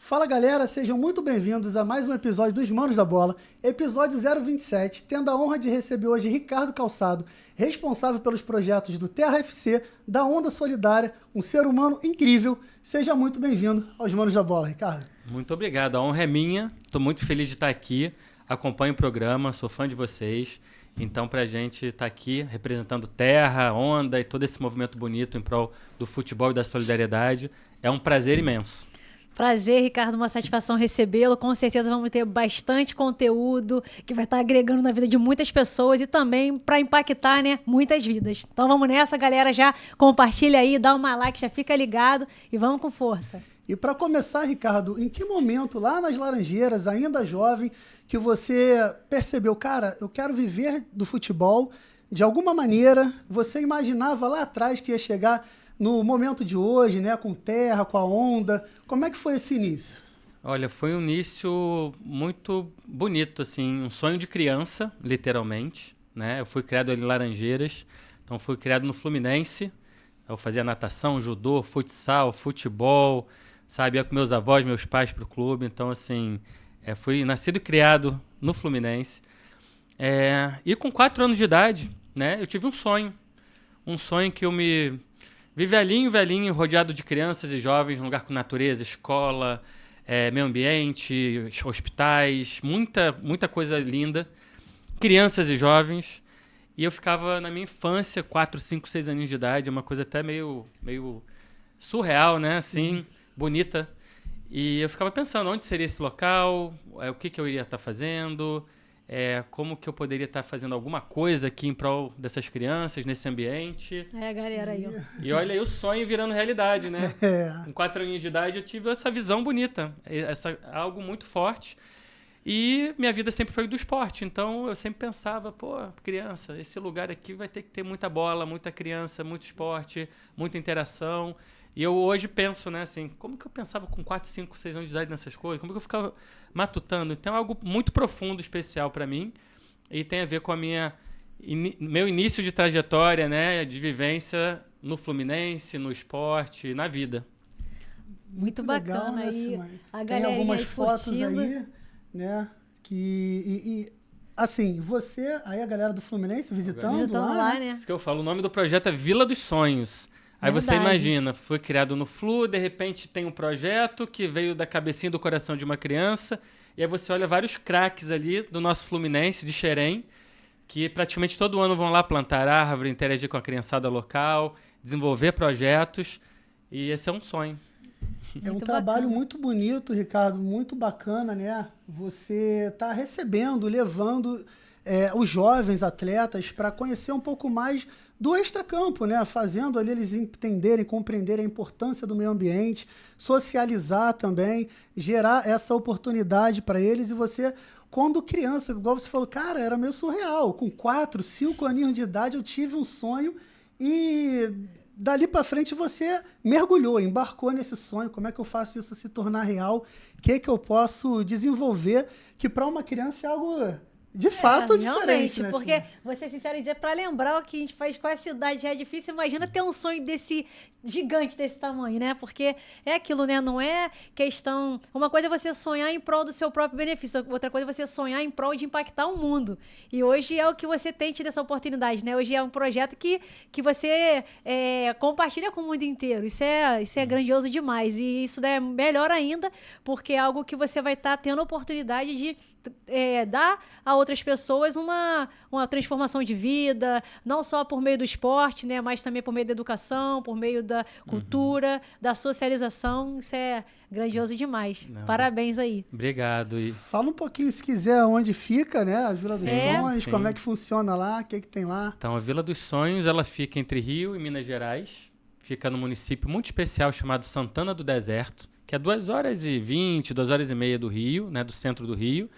Fala galera, sejam muito bem-vindos a mais um episódio dos Manos da Bola, episódio 027, tendo a honra de receber hoje Ricardo Calçado, responsável pelos projetos do Terra FC, da Onda Solidária, um ser humano incrível. Seja muito bem-vindo aos Manos da Bola, Ricardo. Muito obrigado, a honra é minha, estou muito feliz de estar aqui, acompanho o programa, sou fã de vocês, então pra gente estar aqui representando Terra, Onda e todo esse movimento bonito em prol do futebol e da solidariedade, é um prazer imenso. Prazer, Ricardo, uma satisfação recebê-lo. Com certeza vamos ter bastante conteúdo que vai estar agregando na vida de muitas pessoas e também para impactar, né, muitas vidas. Então vamos nessa, galera, já compartilha aí, dá uma like, já fica ligado e vamos com força. E para começar, Ricardo, em que momento, lá nas Laranjeiras, ainda jovem, que você percebeu, cara, eu quero viver do futebol de alguma maneira? Você imaginava lá atrás que ia chegar no momento de hoje, né, com Terra, com a Onda? Como é que foi esse início? Olha, foi um início muito bonito, assim, um sonho de criança, literalmente, né? Eu fui criado ali em Laranjeiras, então fui criado no Fluminense. Eu fazia natação, judô, futsal, futebol, sabe? Ia com meus avós, meus pais pro clube, então assim, fui nascido e criado no Fluminense. E com 4 anos de idade, né, eu tive um sonho que eu me vi velhinho, rodeado de crianças e jovens, num lugar com natureza, escola, meio ambiente, hospitais, muita coisa linda, crianças e jovens. E eu ficava na minha infância, 4, 5, 6 aninhos de idade, uma coisa até meio surreal, né? Assim, bonita. E eu ficava pensando, onde seria esse local, o que eu iria estar fazendo, como que eu poderia estar fazendo alguma coisa aqui em prol dessas crianças, nesse ambiente. Galera aí, ó. E olha aí o sonho virando realidade, né? Com 4 aninhos de idade eu tive essa visão bonita, algo muito forte. E minha vida sempre foi do esporte, então eu sempre pensava, criança, esse lugar aqui vai ter que ter muita bola, muita criança, muito esporte, muita interação. E eu hoje penso, né, assim, como que eu pensava com 4, 5, 6 anos de idade nessas coisas? Como que eu ficava matutando? Então é algo muito profundo, especial para mim, e tem a ver com a meu início de trajetória, né, de vivência no Fluminense, no esporte, na vida. Muito bacana. Legal, né, aí a tem galerinha algumas aí fotos curtindo. aí, né, assim, você, aí a galera do Fluminense visitando lá, né? né? Isso que eu falo, o nome do projeto é Vila dos Sonhos. Aí você imagina, foi criado no Flu, de repente tem um projeto que veio da cabecinha do coração de uma criança, e aí você olha vários craques ali do nosso Fluminense, de Xerém, que praticamente todo ano vão lá plantar árvore, interagir com a criançada local, desenvolver projetos, e esse é um sonho. É um trabalho muito bonito, Ricardo, muito bacana, né? Você está recebendo, levando os jovens atletas para conhecer um pouco mais do extracampo, né? Fazendo ali eles entenderem, compreenderem a importância do meio ambiente, socializar também, gerar essa oportunidade para eles. E você, quando criança, igual você falou, cara, era meio surreal. Com 4, 5 aninhos de idade eu tive um sonho e dali para frente você mergulhou, embarcou nesse sonho. Como é que eu faço isso se tornar real? O que eu posso desenvolver que para uma criança é algo de fato diferente, realmente, né? porque, Assim, vou ser sincero e dizer, para lembrar o que a gente faz com essa idade já é difícil, imagina ter um sonho desse gigante desse tamanho, né? Porque é aquilo, né? Não é questão... Uma coisa é você sonhar em prol do seu próprio benefício, outra coisa é você sonhar em prol de impactar o mundo. E hoje é o que você tem tido essa oportunidade, né? Hoje é um projeto que você compartilha com o mundo inteiro. Isso é grandioso demais. E isso é melhor ainda, porque é algo que você vai estar tendo a oportunidade de dar a outras pessoas uma transformação de vida, não só por meio do esporte, né, mas também por meio da educação, por meio da cultura, da socialização. Isso é grandioso demais. Parabéns aí. Obrigado. fala um pouquinho, se quiser, onde fica, né? A Vila dos Sonhos, sim. como é que funciona lá, o que tem lá. Então, a Vila dos Sonhos, ela fica entre Rio e Minas Gerais. Fica no município muito especial chamado Santana do Deserto, que é 2h20, 2h30 do Rio, né, do centro do Rio.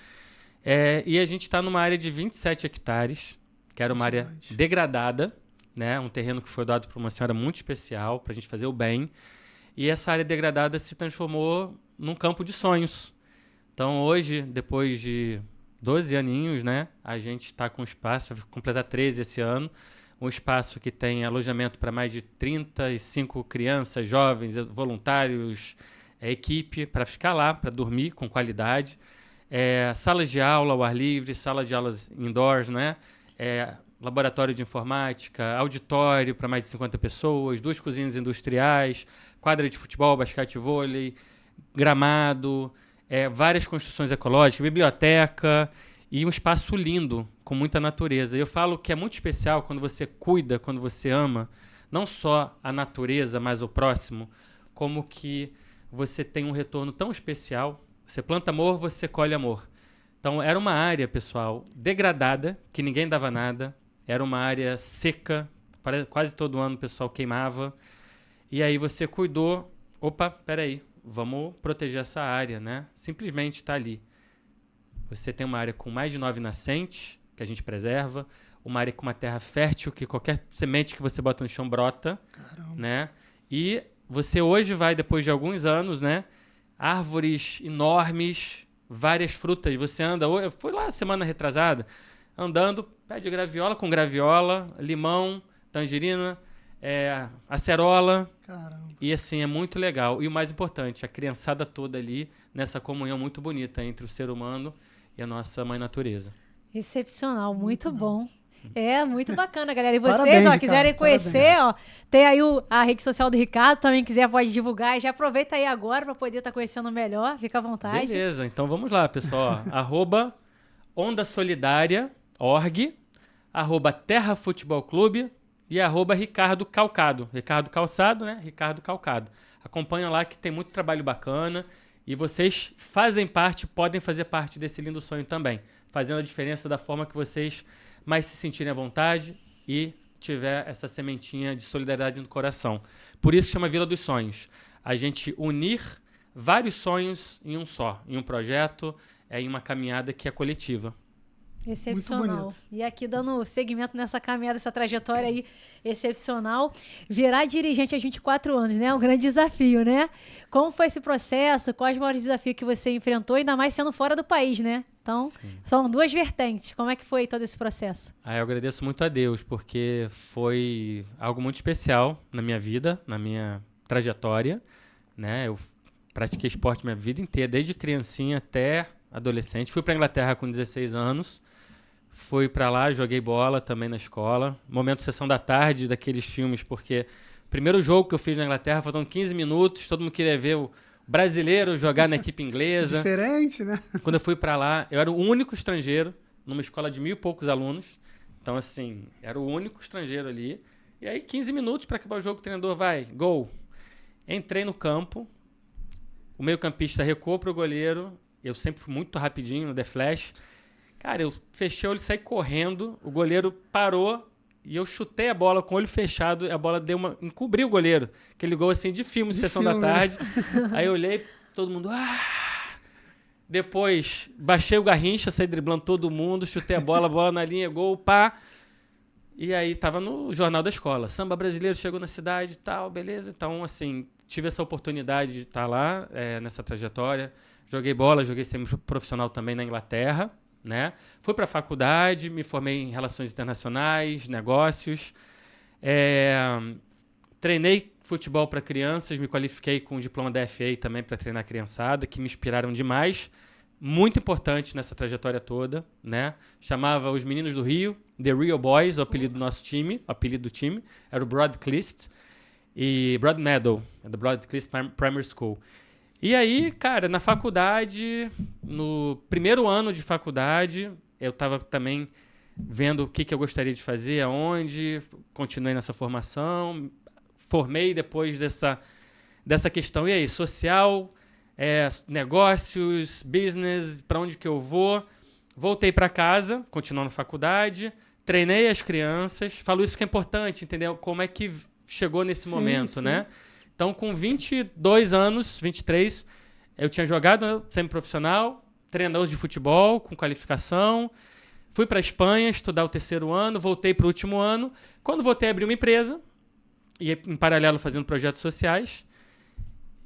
E a gente está numa área de 27 hectares, que era uma área degradada, né, um terreno que foi dado por uma senhora muito especial, para a gente fazer o bem. E essa área degradada se transformou num campo de sonhos. Então, hoje, depois de 12 aninhos, né, a gente está com um espaço, vai completar 13 esse ano, um espaço que tem alojamento para mais de 35 crianças, jovens, voluntários, equipe para ficar lá, para dormir com qualidade, salas de aula ao ar livre, sala de aulas indoors, né? Laboratório de informática, auditório para mais de 50 pessoas, 2 cozinhas industriais, quadra de futebol, basquete e vôlei, gramado, várias construções ecológicas, biblioteca e um espaço lindo, com muita natureza. Eu falo que é muito especial quando você cuida, quando você ama, não só a natureza, mas o próximo, como que você tem um retorno tão especial. Você planta amor, você colhe amor. Então, era uma área, pessoal, degradada, que ninguém dava nada. Era uma área seca, quase todo ano o pessoal queimava. E aí você cuidou, opa, peraí, vamos proteger essa área, né? Simplesmente está ali. Você tem uma área com mais de 9 nascentes, que a gente preserva, uma área com uma terra fértil, que qualquer semente que você bota no chão brota. Caramba. Né? E você hoje vai, depois de alguns anos, né? Árvores enormes, várias frutas. Você anda, eu fui lá semana retrasada, andando, pé de graviola com graviola, limão, tangerina, acerola. Caramba. E assim, é muito legal. E o mais importante, a criançada toda ali, nessa comunhão muito bonita entre o ser humano e a nossa mãe natureza. Excepcional, muito bom. Muito bacana, galera. E vocês, Parabéns, quiserem conhecer, tem aí a rede social do Ricardo, também quiser pode divulgar. Já aproveita aí agora para poder estar conhecendo melhor, fica à vontade. Beleza, então vamos lá, pessoal. @ondasolidaria.org, @Terra Futebol Clube e @Ricardo Calcado. Ricardo Calçado, né? Ricardo Calcado. Acompanha lá que tem muito trabalho bacana e vocês fazem parte, podem fazer parte desse lindo sonho também, fazendo a diferença da forma que vocês mais se sentirem à vontade e tiver essa sementinha de solidariedade no coração. Por isso chama Vila dos Sonhos. A gente unir vários sonhos em um só, em um projeto, em uma caminhada que é coletiva. Excepcional. E aqui dando segmento nessa caminhada, essa trajetória aí excepcional. Virar dirigente aos 24 anos, né? É um grande desafio, né? Como foi esse processo? Quais os maiores desafios que você enfrentou, ainda mais sendo fora do país, né? Então, são 2 vertentes. Como é que foi todo esse processo? Eu agradeço muito a Deus, porque foi algo muito especial na minha vida, na minha trajetória, né? Eu pratiquei esporte minha vida inteira, desde criancinha até adolescente. Fui para a Inglaterra com 16 anos. Fui para lá, joguei bola também na escola. Momento sessão da tarde daqueles filmes, porque o primeiro jogo que eu fiz na Inglaterra, faltam 15 minutos, todo mundo queria ver o brasileiro jogar na equipe inglesa. Diferente, né? Quando eu fui para lá, eu era o único estrangeiro numa escola de 1.000 e poucos alunos. Então, assim, era o único estrangeiro ali. E aí, 15 minutos para acabar o jogo, o treinador vai, gol. Entrei no campo, o meio-campista recuou pro goleiro. Eu sempre fui muito rapidinho no The Flash. Cara, eu fechei o olho e saí correndo. O goleiro parou e eu chutei a bola com o olho fechado. E a bola encobriu o goleiro. Aquele gol assim de filme, de sessão da tarde. Aí eu olhei, todo mundo... Depois, baixei o Garrincha, saí driblando todo mundo. Chutei a bola na linha, gol, pá. E aí tava no jornal da escola. Samba brasileiro chegou na cidade e tal, beleza. Então, assim, tive essa oportunidade de estar lá nessa trajetória. Joguei bola, joguei semi-profissional também na Inglaterra, né? Fui para a faculdade, me formei em Relações Internacionais, Negócios. Treinei futebol para crianças, me qualifiquei com o diploma da FA também para treinar a criançada, que me inspiraram demais. Muito importante nessa trajetória toda, né? Chamava os meninos do Rio, The Real Boys, o apelido do nosso time, o apelido do time, era o Broadclist e Broadmeadow, do Broadclist Primary School. E aí, cara, na faculdade, no primeiro ano de faculdade, eu estava também vendo o que eu gostaria de fazer, aonde, continuei nessa formação, formei depois dessa questão, e aí, social, negócios, business, para onde que eu vou? Voltei para casa, continuando a faculdade, treinei as crianças, falo isso que é importante, entendeu? Como é que chegou nesse momento, né? Então, com 22 anos, 23, eu tinha jogado semi-profissional, treinador de futebol, com qualificação. Fui para a Espanha estudar o 3º ano, voltei para o último ano. Quando voltei, abri uma empresa, e em paralelo fazendo projetos sociais.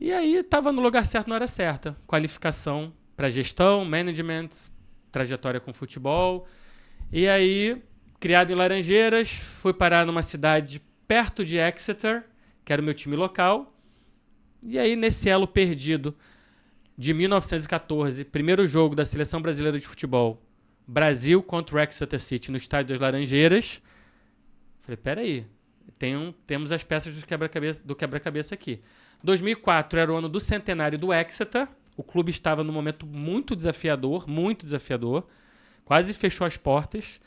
E aí, estava no lugar certo na hora certa. Qualificação para gestão, management, trajetória com futebol. E aí, criado em Laranjeiras, fui parar numa cidade perto de Exeter, que era o meu time local, E aí, nesse elo perdido de 1914, primeiro jogo da Seleção Brasileira de Futebol, Brasil contra o Exeter City no Estádio das Laranjeiras, falei, peraí, temos as peças do quebra-cabeça aqui. 2004 era o ano do centenário do Exeter, o clube estava num momento muito desafiador, quase fechou as portas,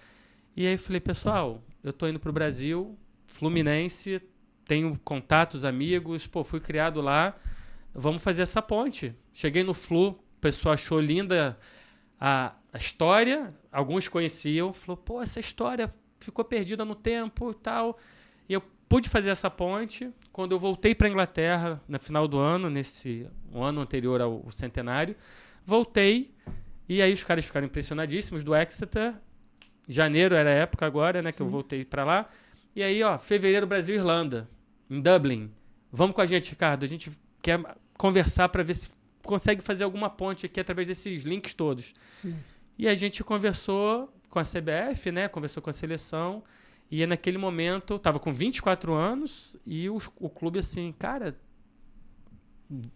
e aí falei, pessoal, eu tô indo pro Brasil, Fluminense, tenho contatos, amigos, fui criado lá, vamos fazer essa ponte. Cheguei no Flu, o pessoal achou linda a história, alguns conheciam, falou, essa história ficou perdida no tempo e tal. E eu pude fazer essa ponte. Quando eu voltei para a Inglaterra, no final do ano, o ano anterior ao centenário, voltei, e aí os caras ficaram impressionadíssimos do Exeter. Janeiro era a época agora, né, que eu voltei para lá. E aí, fevereiro, Brasil e Irlanda, em Dublin. Vamos com a gente, Ricardo, a gente quer conversar para ver se consegue fazer alguma ponte aqui através desses links todos. Sim. E a gente conversou com a CBF, né? Conversou com a seleção. E naquele momento, estava com 24 anos e o clube assim, cara,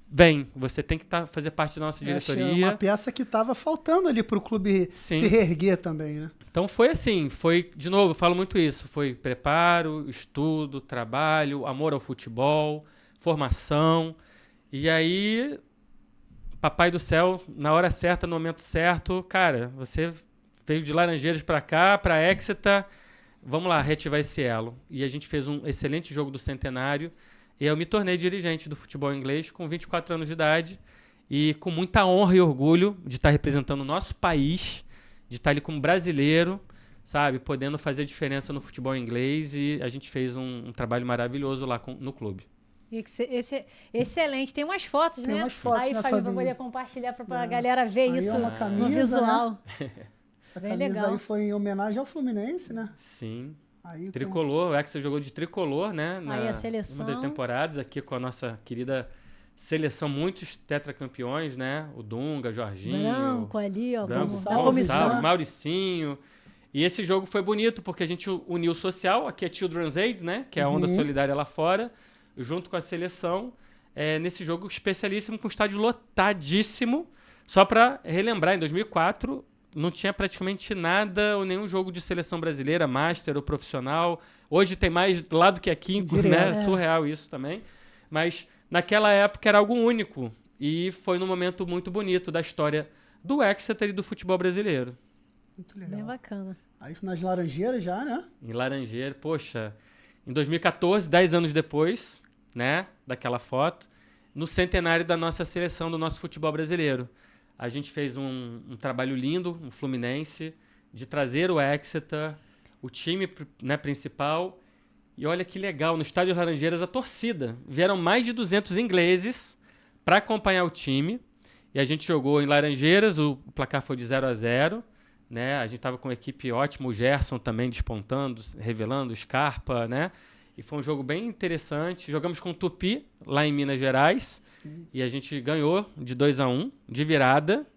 vem, você tem que fazer parte da nossa diretoria. Uma peça que estava faltando ali para o clube se reerguer também, né? Então foi assim, de novo, eu falo muito isso, foi preparo, estudo, trabalho, amor ao futebol, formação. E aí, papai do céu, na hora certa, no momento certo, cara, você veio de Laranjeiras para cá, para Exeter, vamos lá, reativar esse elo. E a gente fez um excelente jogo do centenário, e eu me tornei dirigente do futebol inglês com 24 anos de idade, e com muita honra e orgulho de estar representando o nosso país, de estar ali como brasileiro, sabe, podendo fazer diferença no futebol inglês, e a gente fez um trabalho maravilhoso lá no clube. Excelente. Tem umas fotos, né? Tem umas fotos, aí, né, Fábio, Fabinho? pra poder compartilhar pra galera ver aí isso camisa, no visual. Né? Essa bem camisa legal. aí foi em homenagem ao Fluminense, né? Sim. Aí, tricolor, o Exeter jogou de tricolor, né? Aí a seleção. Uma das temporadas, aqui com a nossa querida seleção, muitos tetracampeões, né? O Dunga, Jorginho. Branco ali, ó. Branco, Da comissão. Mauricinho. E esse jogo foi bonito, porque a gente uniu o social, aqui é Children's Aid, né? Que é a onda solidária lá fora, junto com a seleção, nesse jogo especialíssimo, com o estádio lotadíssimo. Só para relembrar, em 2004, não tinha praticamente nada ou nenhum jogo de seleção brasileira, master ou profissional. Hoje tem mais lá do que aqui, né? Surreal isso também. Mas naquela época era algo único. E foi num momento muito bonito da história do Exeter e do futebol brasileiro. Muito legal. Bem bacana. Aí nas Laranjeiras já, né? Em Laranjeira, poxa, em 2014, 10 anos depois, né, daquela foto, no centenário da nossa seleção, do nosso futebol brasileiro. A gente fez um trabalho lindo, um Fluminense, de trazer o Exeter, o time, né, principal. E olha que legal, no Estádio Laranjeiras, a torcida. Vieram mais de 200 ingleses para acompanhar o time. E a gente jogou em Laranjeiras, o placar foi de 0-0. Né? A gente estava com uma equipe ótima, o Gerson também despontando, revelando, Scarpa, né? E foi um jogo bem interessante. Jogamos com o Tupi, lá em Minas Gerais. Sim. E a gente ganhou de 2-1, de virada.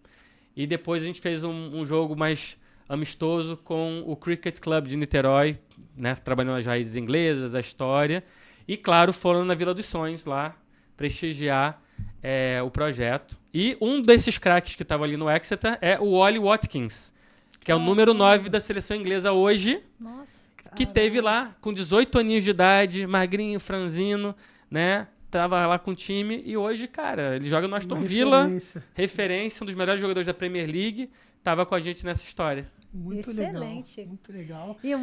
E depois a gente fez um jogo mais amistoso com o Cricket Club de Niterói, né? Trabalhando as raízes inglesas, a história. E, claro, foram na Vila dos Sonhos lá, prestigiar o projeto. E um desses craques que estava ali no Exeter é o Ollie Watkins, que é o número 9 da seleção inglesa hoje. Nossa. Que teve lá com 18 aninhos de idade, magrinho, franzino, né? Tava lá com o time e hoje, cara, ele joga no Aston Villa, referência, um dos melhores jogadores da Premier League, tava com a gente nessa história. Muito excelente. Legal, muito legal. E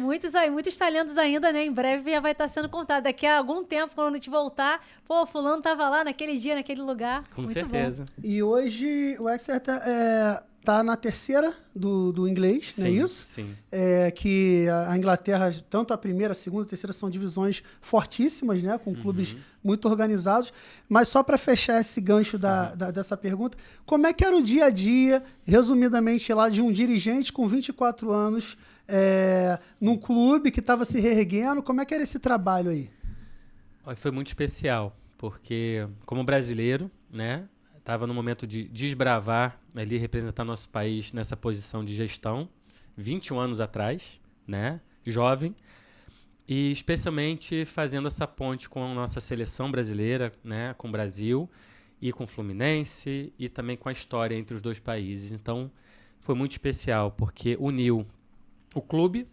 muitos talentos ainda, né? Em breve já vai estar sendo contado. Daqui a algum tempo, quando a gente voltar, fulano tava lá naquele dia, naquele lugar. Com muito certeza. Bom. E hoje o Exeter tá na terceira do inglês, sim, não é isso? Sim. Que a Inglaterra, tanto a primeira, a segunda, a terceira são divisões fortíssimas, né? Com clubes muito organizados. Mas só para fechar esse gancho dessa pergunta, como é que era o dia a dia, resumidamente, lá de um dirigente com 24 anos num clube que estava se reerguendo? Como é que era esse trabalho aí? Foi muito especial, porque como brasileiro, né? Estava no momento de desbravar, ali representar nosso país nessa posição de gestão, 21 anos atrás, né? Jovem, E especialmente fazendo essa ponte com a nossa seleção brasileira, né, com o Brasil e com o Fluminense e também com a história entre os dois países. Então, foi muito especial, porque uniu o clube,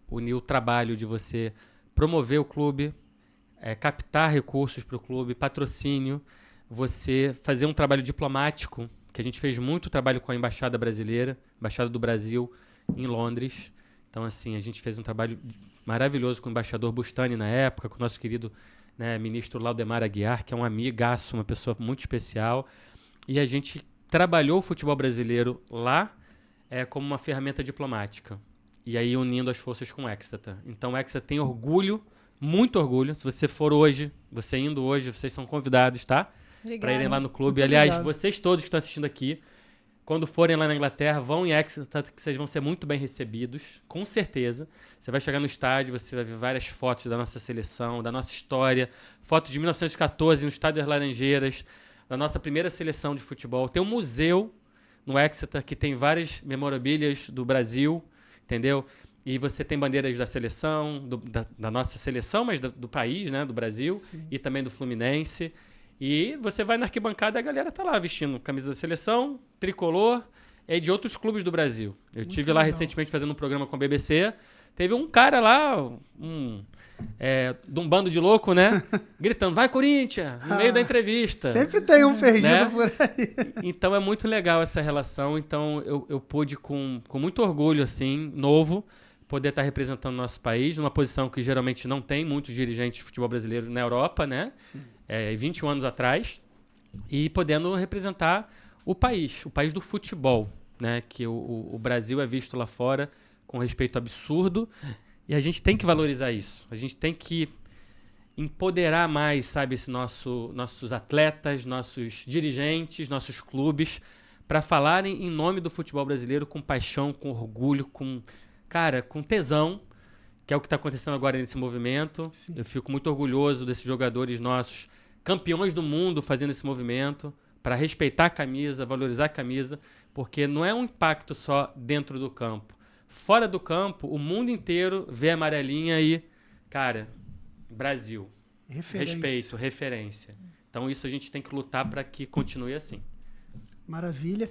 uniu o trabalho de você promover o clube, captar recursos para o clube, patrocínio, você fazer um trabalho diplomático, que a gente fez muito trabalho com a Embaixada Brasileira, Embaixada do Brasil em Londres. Então, assim, a gente fez um trabalho maravilhoso com o embaixador Bustani na época, com o nosso querido, né, ministro Laudemar Aguiar, que é um amigaço, uma pessoa muito especial. E a gente trabalhou o futebol brasileiro lá como uma ferramenta diplomática. E aí unindo as forças com o Exeter. Então o Exeter tem orgulho, muito orgulho. Se você for hoje, você indo hoje, vocês são convidados, tá? Para irem lá no clube. Muito Aliás, obrigado. vocês todos que estão assistindo aqui, quando forem lá na Inglaterra, vão em Exeter, que vocês vão ser muito bem recebidos, com certeza. Você vai chegar no estádio, você vai ver várias fotos da nossa seleção, da nossa história, fotos de 1914 no Estádio das Laranjeiras, da nossa primeira seleção de futebol. Tem um museu no Exeter que tem várias memorabilias do Brasil, entendeu? E você tem bandeiras da seleção, da nossa seleção, mas do país, né, do Brasil, Sim. e também do Fluminense. E você vai na arquibancada e a galera tá lá vestindo camisa da seleção, tricolor, e de outros clubes do Brasil. Eu tive lá recentemente fazendo um programa com a BBC. Teve um cara lá, de um bando de louco, né? Gritando, vai Corinthians! No meio da entrevista. Sempre tem um perdido, né? por aí. Então é muito legal essa relação. Então eu pude, com muito orgulho, assim, novo, poder estar representando o nosso país, numa posição que geralmente não tem muitos dirigentes de futebol brasileiro na Europa, né? Sim. 21 anos atrás, e podendo representar o país do futebol, né? Que o Brasil é visto lá fora com respeito absurdo, e a gente tem que valorizar isso. A gente tem que empoderar mais, sabe, nossos atletas, nossos dirigentes, nossos clubes, para falarem em nome do futebol brasileiro com paixão, com orgulho, com tesão, que é o que está acontecendo agora nesse movimento. Sim. Eu fico muito orgulhoso desses jogadores nossos, campeões do mundo, fazendo esse movimento para respeitar a camisa, valorizar a camisa, porque não é um impacto só dentro do campo. Fora do campo, o mundo inteiro vê a amarelinha e, cara, Brasil, respeito, referência. Então isso a gente tem que lutar para que continue assim. Maravilha.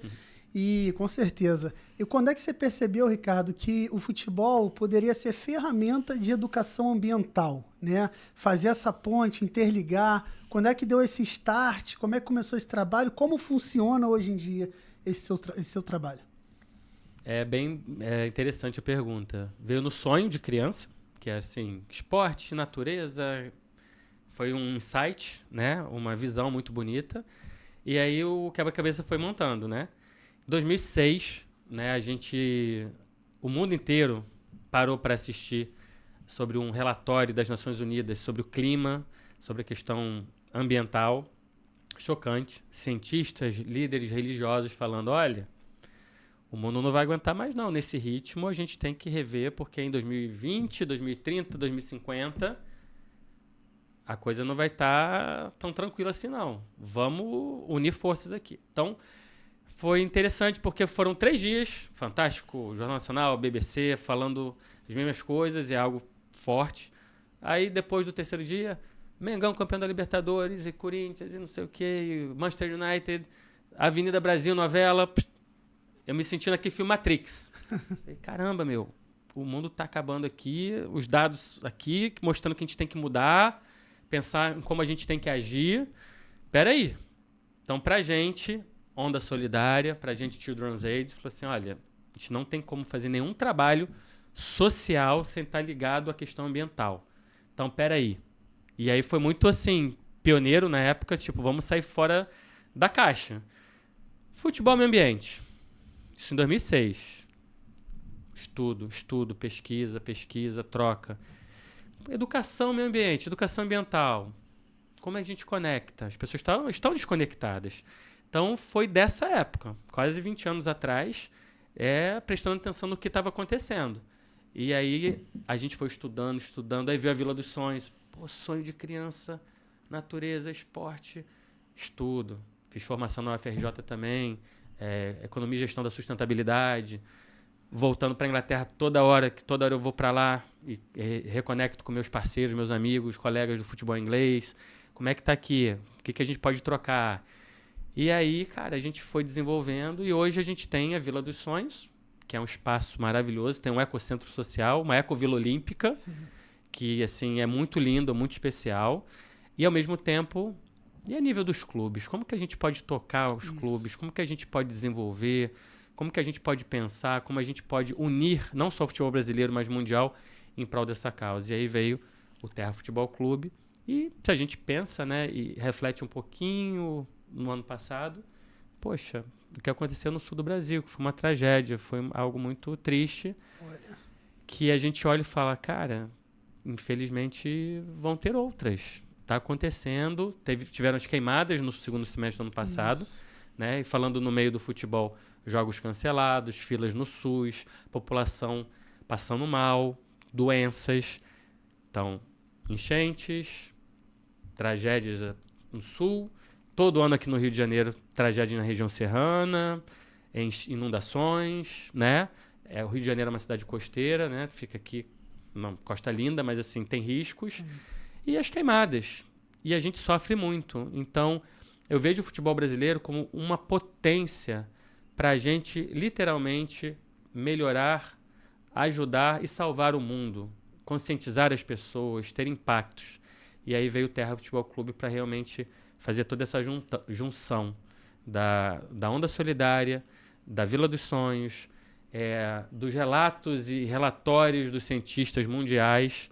E com certeza. E quando é que você percebeu, Ricardo, que o futebol poderia ser ferramenta de educação ambiental, né? Fazer essa ponte, interligar. Quando é que deu esse start? Como é que começou esse trabalho? Como funciona hoje em dia esse seu trabalho? É bem interessante a pergunta. Veio no sonho de criança, que é assim, esporte, natureza. Foi um insight, né? Uma visão muito bonita. E aí o quebra-cabeça foi montando, né? Em 2006, né, o mundo inteiro parou para assistir sobre um relatório das Nações Unidas sobre o clima, sobre a questão ambiental. Chocante. Cientistas, líderes religiosos falando, olha, o mundo não vai aguentar mais não. Nesse ritmo a gente tem que rever, porque em 2020, 2030, 2050, a coisa não vai estar tão tranquila assim não. Vamos unir forças aqui. Então, foi interessante porque foram 3 dias, fantástico, Jornal Nacional, BBC, falando as mesmas coisas, é algo forte. Aí, depois do 3º dia, Mengão campeão da Libertadores, e Corinthians, e não sei o quê, e Manchester United, Avenida Brasil, novela. Eu me senti naquele filme Matrix. Falei, caramba, meu, o mundo tá acabando aqui, os dados aqui, mostrando que a gente tem que mudar, pensar em como a gente tem que agir. Peraí. Então, pra gente... Onda Solidária, pra gente Children's Aid, falou assim, olha, a gente não tem como fazer nenhum trabalho social sem estar ligado à questão ambiental. Então, peraí. E aí foi muito, assim, pioneiro na época, tipo, vamos sair fora da caixa. Futebol e meio ambiente. Isso em 2006. Estudo, pesquisa, troca. Educação, meio ambiente, educação ambiental. Como é que a gente conecta? As pessoas estão desconectadas. Então, foi dessa época, quase 20 anos atrás, prestando atenção no que estava acontecendo. E aí, a gente foi estudando, aí veio a Vila dos Sonhos. Pô, sonho de criança, natureza, esporte, estudo. Fiz formação na UFRJ também, Economia e Gestão da Sustentabilidade. voltando para a Inglaterra toda hora eu vou para lá e reconecto com meus parceiros, meus amigos, colegas do futebol inglês. Como é que tá aqui? O que a gente pode trocar? E aí, cara, a gente foi desenvolvendo e hoje a gente tem a Vila dos Sonhos, que é um espaço maravilhoso, tem um ecocentro social, uma ecovila olímpica, sim, que assim é muito lindo, muito especial. E ao mesmo tempo, e a nível dos clubes, como que a gente pode tocar os clubes? Como que a gente pode desenvolver? Como que a gente pode pensar? Como a gente pode unir não só o futebol brasileiro, mas mundial em prol dessa causa? E aí veio o Terra Futebol Clube. E se a gente pensa, né, e reflete um pouquinho no ano passado, poxa, o que aconteceu no sul do Brasil, que foi uma tragédia, foi algo muito triste, que a gente olha e fala, cara, infelizmente vão ter outras. Está acontecendo, tiveram as queimadas no segundo semestre do ano passado, né, e falando no meio do futebol, jogos cancelados, filas no SUS, população passando mal, doenças. Então, enchentes, tragédias no sul, todo ano aqui no Rio de Janeiro, tragédia na região serrana, inundações, né? O Rio de Janeiro é uma cidade costeira, né? Fica aqui, uma costa linda, mas assim, tem riscos. E as queimadas. E a gente sofre muito. Então, eu vejo o futebol brasileiro como uma potência para a gente, literalmente, melhorar, ajudar e salvar o mundo, conscientizar as pessoas, ter impactos. E aí veio o Terra Futebol Clube para realmente fazer toda essa junção da Onda Solidária, da Vila dos Sonhos, dos relatos e relatórios dos cientistas mundiais.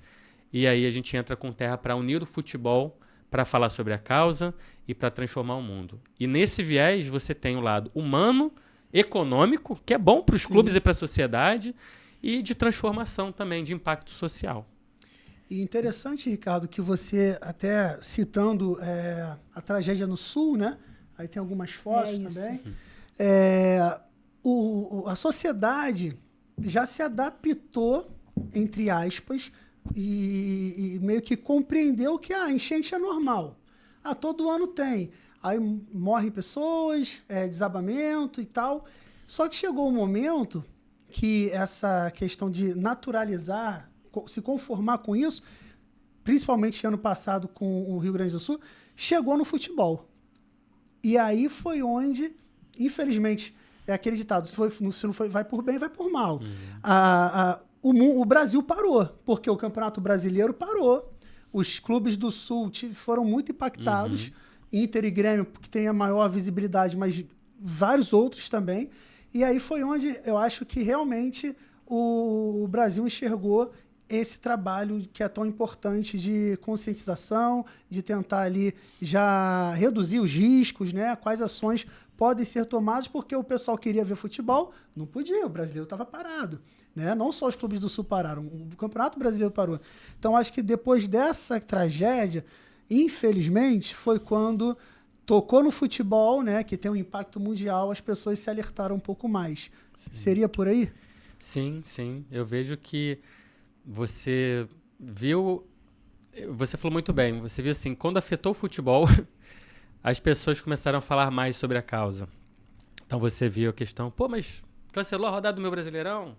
E aí a gente entra com Terra para unir o futebol, para falar sobre a causa e para transformar o mundo. E nesse viés você tem o lado humano, econômico, que é bom para os clubes e para a sociedade, e de transformação também, de impacto social. E interessante, Ricardo, que você, até citando a tragédia no Sul, né? Aí tem algumas fotos também. A sociedade já se adaptou, entre aspas, e meio que compreendeu que a enchente é normal. Todo ano tem. Aí morrem pessoas, desabamento e tal. Só que chegou um momento que essa questão de naturalizar, se conformar com isso, principalmente ano passado com o Rio Grande do Sul, chegou no futebol. E aí foi onde, infelizmente, é aquele ditado, se não foi, vai por bem, vai por mal. O Brasil parou, porque o Campeonato Brasileiro parou. Os clubes do Sul foram muito impactados. Inter e Grêmio, que tem a maior visibilidade, mas vários outros também. E aí foi onde eu acho que realmente o Brasil enxergou esse trabalho que é tão importante de conscientização, de tentar ali já reduzir os riscos, né? Quais ações podem ser tomadas, porque o pessoal queria ver futebol, não podia, o brasileiro estava parado, né? Não só os clubes do Sul pararam, o Campeonato Brasileiro parou. Então, acho que depois dessa tragédia, infelizmente, foi quando tocou no futebol, né, que tem um impacto mundial, as pessoas se alertaram um pouco mais. Sim. Seria por aí? Sim, sim. Eu vejo que você viu... Você falou muito bem. Você viu assim, quando afetou o futebol, as pessoas começaram a falar mais sobre a causa. Então você viu a questão, mas cancelou a rodada do meu Brasileirão?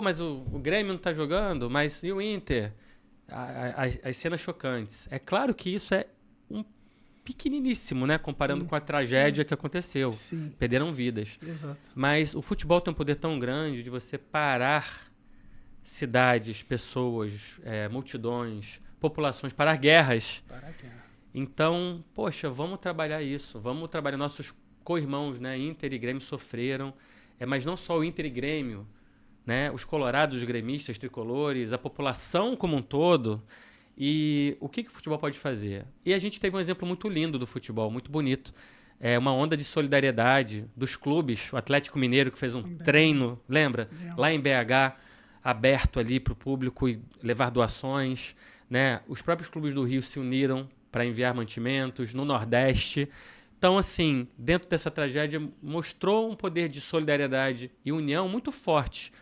Mas o Grêmio não está jogando? Mas e o Inter? As cenas chocantes. É claro que isso é pequeniníssimo, né? Comparando com a tragédia que aconteceu. Sim. Perderam vidas. Exato. Mas o futebol tem um poder tão grande de você parar cidades, pessoas, multidões, populações, parar guerras. Parar guerra. Então, poxa, vamos trabalhar isso. Vamos trabalhar. Nossos co-irmãos, né? Inter e Grêmio sofreram. Mas não só o Inter e Grêmio, né? Os colorados, os gremistas, tricolores, a população como um todo. E o que o futebol pode fazer? E a gente teve um exemplo muito lindo do futebol, muito bonito. Uma onda de solidariedade dos clubes. O Atlético Mineiro, que fez um treino, lembra? Lá em BH, aberto ali para o público e levar doações, né? Os próprios clubes do Rio se uniram para enviar mantimentos, no Nordeste. Então, assim, dentro dessa tragédia, mostrou um poder de solidariedade e união muito forte,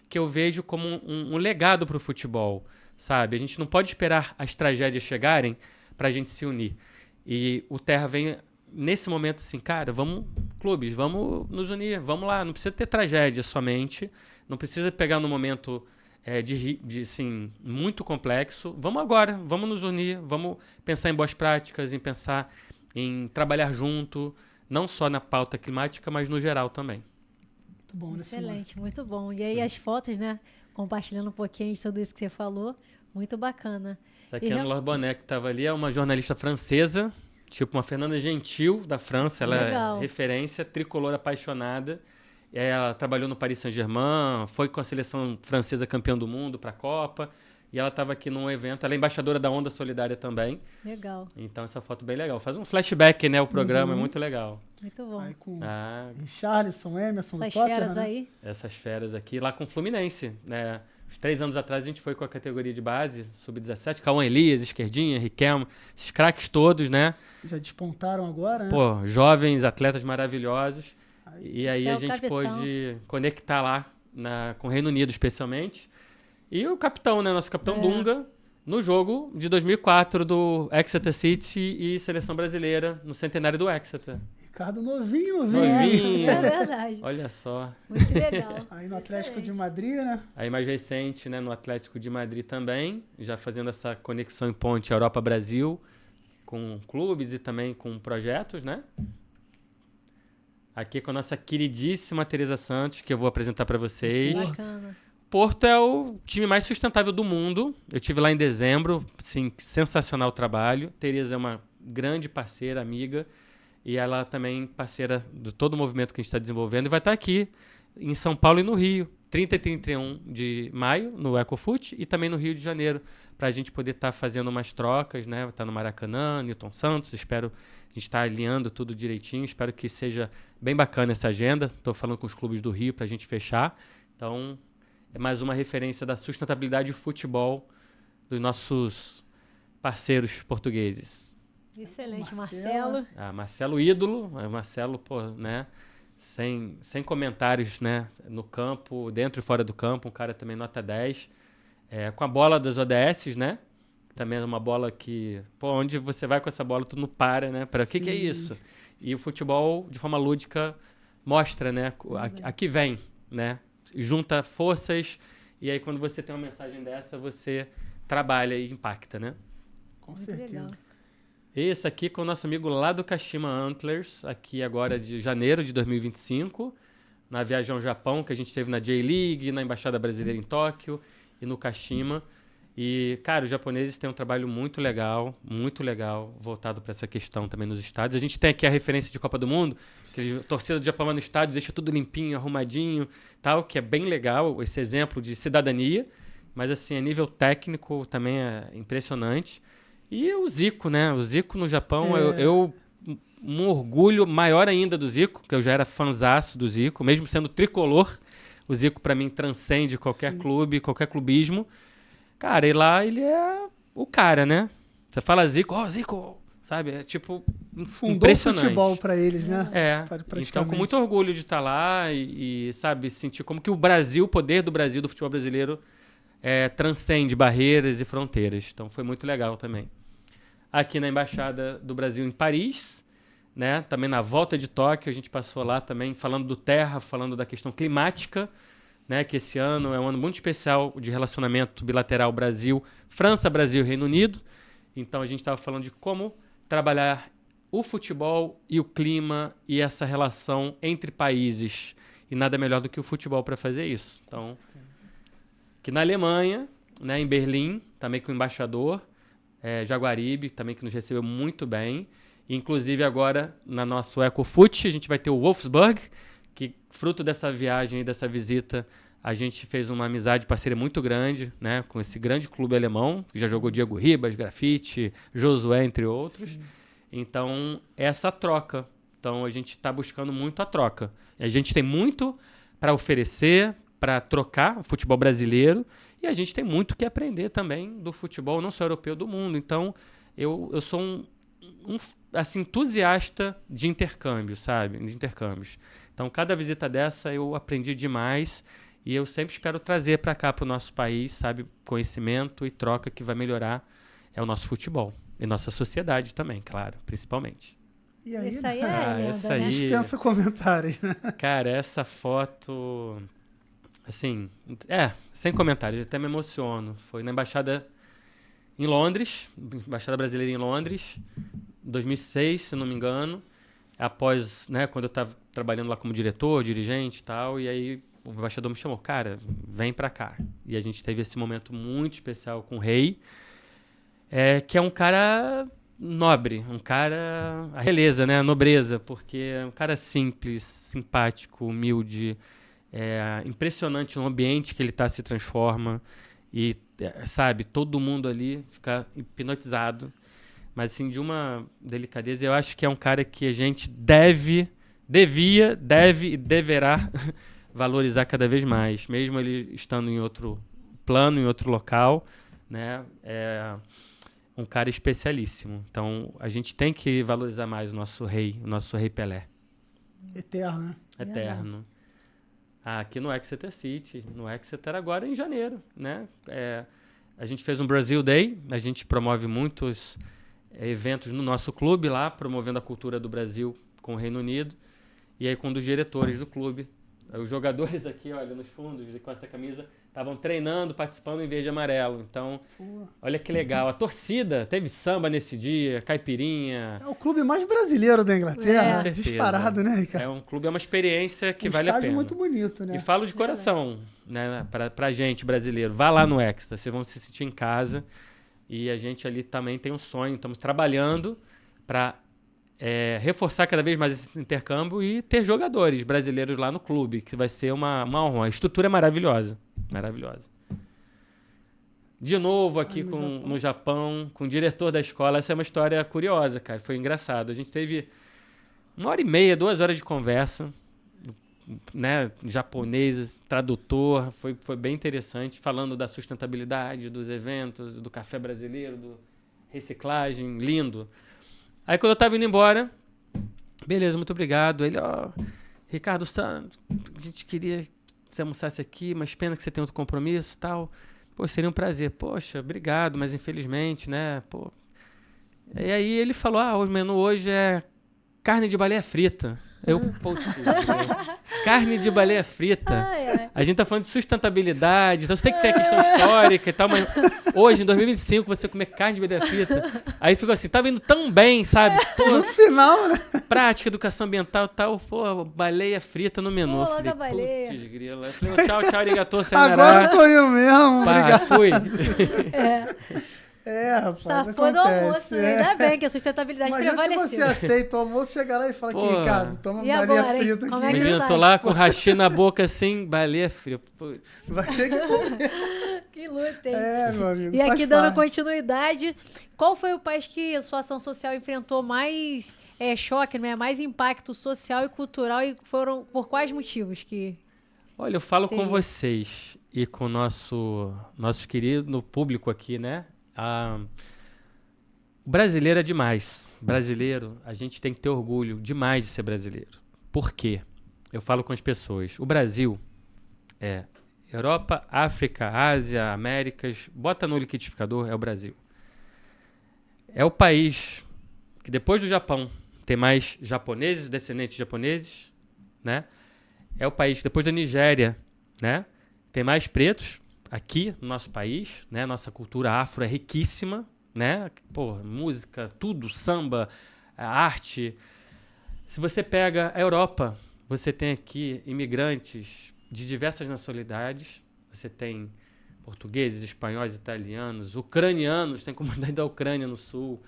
que eu vejo como um legado para o futebol. Sabe? A gente não pode esperar as tragédias chegarem para a gente se unir. E o Terra vem nesse momento assim, cara, vamos clubes, vamos nos unir, vamos lá. Não precisa ter tragédia somente, não precisa pegar no momento assim, muito complexo. Vamos agora, vamos nos unir, vamos pensar em boas práticas, em pensar em trabalhar junto, não só na pauta climática, mas no geral também. Muito bom, né, excelente, muito bom. E aí as fotos, né? Compartilhando um pouquinho de tudo isso que você falou, muito bacana. Essa aqui é a Laure Bonnet, que estava ali, é uma jornalista francesa, tipo uma Fernanda Gentil da França, ela Legal. é referência, tricolor apaixonada. Ela trabalhou no Paris Saint-Germain, foi com a seleção francesa campeã do mundo para a Copa. E ela estava aqui num evento, ela é embaixadora da Onda Solidária também. Legal. Então essa foto bem legal. Faz um flashback, né, o programa, é muito legal. Muito bom. Aí com Richarlison, Emerson, essas Tottenham, feras né? aí. Essas feras aqui, lá com o Fluminense, né? Uns 3 anos atrás a gente foi com a categoria de base, sub-17, Cauã Elias, Esquerdinha, Riquelme, esses craques todos, né? Já despontaram agora, né? Pô, jovens, atletas maravilhosos. E aí a gente capitão. pôde conectar lá com o Reino Unido, especialmente. E o capitão, né? Nosso capitão Dunga, no jogo de 2004 do Exeter City e Seleção Brasileira, no centenário do Exeter. Ricardo novinho. É verdade. Olha só. Muito legal. Aí no Atlético de Madrid, né? Aí mais recente, né? No Atlético de Madrid também, já fazendo essa conexão em ponte Europa-Brasil, com clubes e também com projetos, né? Aqui com a nossa queridíssima Teresa Santos, que eu vou apresentar para vocês. Bacana. Porto é o time mais sustentável do mundo. Eu estive lá em dezembro, assim, sensacional o trabalho. Teresa é uma grande parceira, amiga, e ela também parceira de todo o movimento que a gente está desenvolvendo. E vai estar aqui em São Paulo e no Rio, 30 e 31 de maio, no Ecofoot, e também no Rio de Janeiro, para a gente poder estar fazendo umas trocas, né? Vai estar no Maracanã, Newton Santos, espero a gente estar alinhando tudo direitinho, espero que seja bem bacana essa agenda. Estou falando com os clubes do Rio para a gente fechar. Então, é mais uma referência da sustentabilidade de futebol dos nossos parceiros portugueses. Excelente, Marcelo. Marcelo ídolo, Marcelo, pô, né? Sem comentários, né? No campo, dentro e fora do campo, um cara também nota 10. Com a bola das ODS, né? Também é uma bola que, pô, onde você vai com essa bola, tu não para, né? Para o que é isso? E o futebol, de forma lúdica, mostra, né? A que vem, né? Junta forças e aí quando você tem uma mensagem dessa, você trabalha e impacta, né? Com certeza. Legal. Esse aqui com o nosso amigo lá do Kashima Antlers, aqui agora de janeiro de 2025, na viagem ao Japão, que a gente teve na J-League, na Embaixada Brasileira em Tóquio e no Kashima. E, cara, os japoneses têm um trabalho muito legal, voltado para essa questão também nos estádios. A gente tem aqui a referência de Copa do Mundo, que a torcida do Japão vai no estádio, deixa tudo limpinho, arrumadinho, tal, que é bem legal, esse exemplo de cidadania. Mas, assim, a nível técnico também é impressionante. E o Zico, né? O Zico no Japão, um orgulho maior ainda do Zico, que eu já era fanzaço do Zico, mesmo sendo tricolor. O Zico, para mim, transcende qualquer clube, qualquer clubismo. Cara, e lá ele é o cara, né? Você fala Zico, Zico, sabe? É tipo Fundou impressionante. o futebol pra eles, né? Então com muito orgulho de estar lá e sabe, sentir como que o Brasil, o poder do Brasil, do futebol brasileiro, transcende barreiras e fronteiras. Então foi muito legal também. Aqui na Embaixada do Brasil em Paris, né? Também na volta de Tóquio, a gente passou lá também falando do terra, falando da questão climática, né, que esse ano é um ano muito especial de relacionamento bilateral Brasil-França, Brasil-Reino Unido. Então a gente estava falando de como trabalhar o futebol e o clima e essa relação entre países. E nada melhor do que o futebol para fazer isso. Então, aqui na Alemanha, né, em Berlim, também com o embaixador, Jaguaribe, também que nos recebeu muito bem. E, inclusive agora, na nosso Ecofoot, a gente vai ter o Wolfsburg, que fruto dessa viagem e dessa visita, a gente fez uma amizade, parceria muito grande, né, com esse grande clube alemão, que já jogou Diego Ribas, Grafite, Josué, entre outros. Sim. Então, essa troca. Então, a gente está buscando muito a troca. A gente tem muito para oferecer, para trocar o futebol brasileiro, e a gente tem muito que aprender também do futebol, não só europeu, do mundo. Então, eu sou um assim, entusiasta de intercâmbio, sabe? De intercâmbios. Então, cada visita dessa eu aprendi demais e eu sempre espero trazer para cá, para o nosso país, sabe? Conhecimento e troca que vai melhorar o nosso futebol e nossa sociedade também, claro, principalmente. E aí, Isso aí é lenda, essa né? aí- dispensa comentários, né? Cara, essa foto, assim, sem comentários, até me emociono. Foi na Embaixada em Londres, Embaixada Brasileira em Londres, 2006, se não me engano, após, né, quando eu estava trabalhando lá como diretor, dirigente e tal, e aí o embaixador me chamou, cara, vem pra cá. E a gente teve esse momento muito especial com o rei, que é um cara nobre, um cara, a realeza, né, a nobreza, porque é um cara simples, simpático, humilde, impressionante no ambiente que ele se transforma e, sabe, todo mundo ali fica hipnotizado, mas assim, de uma delicadeza. Eu acho que é um cara que a gente deve e deverá valorizar cada vez mais, mesmo ele estando em outro plano, em outro local, né, um cara especialíssimo. Então, a gente tem que valorizar mais o nosso rei Pelé. Eterno, né? Eterno. Verdade. Aqui no Exeter City, no Exeter agora em janeiro, né? A gente fez um Brazil Day, a gente promove muitos eventos no nosso clube lá, promovendo a cultura do Brasil com o Reino Unido. E aí, quando os diretores do clube, os jogadores aqui, olha, nos fundos, com essa camisa, estavam treinando, participando em verde e amarelo. Então, olha que legal. A torcida teve samba nesse dia, caipirinha. É o clube mais brasileiro da Inglaterra, Com certeza. disparado, né, Ricardo? É um clube, é uma experiência que um vale a estádio pena. muito bonito, né? E falo de coração, né, pra gente brasileiro. Vá lá no Exeter, vocês vão se sentir em casa. E a gente ali também tem um sonho, estamos trabalhando para reforçar cada vez mais esse intercâmbio e ter jogadores brasileiros lá no clube, que vai ser uma honra. A estrutura é maravilhosa, maravilhosa. De novo aqui no Japão, com o diretor da escola. Essa é uma história curiosa, cara. Foi engraçado. A gente teve 1h30, 2 horas de conversa, né, japonês, tradutor, foi bem interessante, falando da sustentabilidade dos eventos, do café brasileiro, do reciclagem, lindo. Aí quando eu tava indo embora, beleza, muito obrigado. Ele, Ricardo Santos, a gente queria que você almoçasse aqui, mas pena que você tem outro compromisso e tal. Pô, seria um prazer. Poxa, obrigado, mas infelizmente, né, pô. E aí ele falou, o menu hoje é carne de baleia frita. Carne de baleia frita. A gente tá falando de sustentabilidade, então você tem que ter a questão histórica e tal, mas hoje, em 2025, você comer carne de baleia frita. Aí ficou assim, tava indo tão bem, sabe? Pô, No final, né? prática, educação ambiental e tal, pô, baleia frita no menu. Pô, Falei, logo a baleia. putz, grila. Eu falei, tchau, arigatô, sayonara. Agora eu tô indo mesmo, Pá, obrigado. fui. Rapaz, Safou do almoço, né? Ainda bem que a sustentabilidade Imagina se prevaleceu. você aceita o almoço, chega lá e fala Pô. aqui, Ricardo, toma E baleia agora, hein? frita Como é aqui. que Imagina, sai? tô lá com o hashi na boca assim, baleia frita. Putz. Vai ter que comer. Que luta, hein? Meu amigo. E faz aqui, dando parte. continuidade, qual foi o país que a sua ação social enfrentou mais choque, né? Mais impacto social e cultural, e foram por quais motivos que... Olha, eu falo Seria. com vocês e com o nosso querido público aqui, né? O brasileiro é demais. Brasileiro, a gente tem que ter orgulho demais de ser brasileiro. Por quê? Eu falo com as pessoas. O Brasil é Europa, África, Ásia, Américas. Bota no liquidificador, é o Brasil. É o país que, depois do Japão, tem mais japoneses, descendentes de japoneses, né? É o país que, depois da Nigéria, né, tem mais pretos aqui no nosso país, né? Nossa cultura afro é riquíssima, né? Pô, música, tudo, samba, arte. Se você pega a Europa, você tem aqui imigrantes de diversas nacionalidades. Você tem portugueses, espanhóis, italianos, ucranianos, tem comunidade da Ucrânia no sul.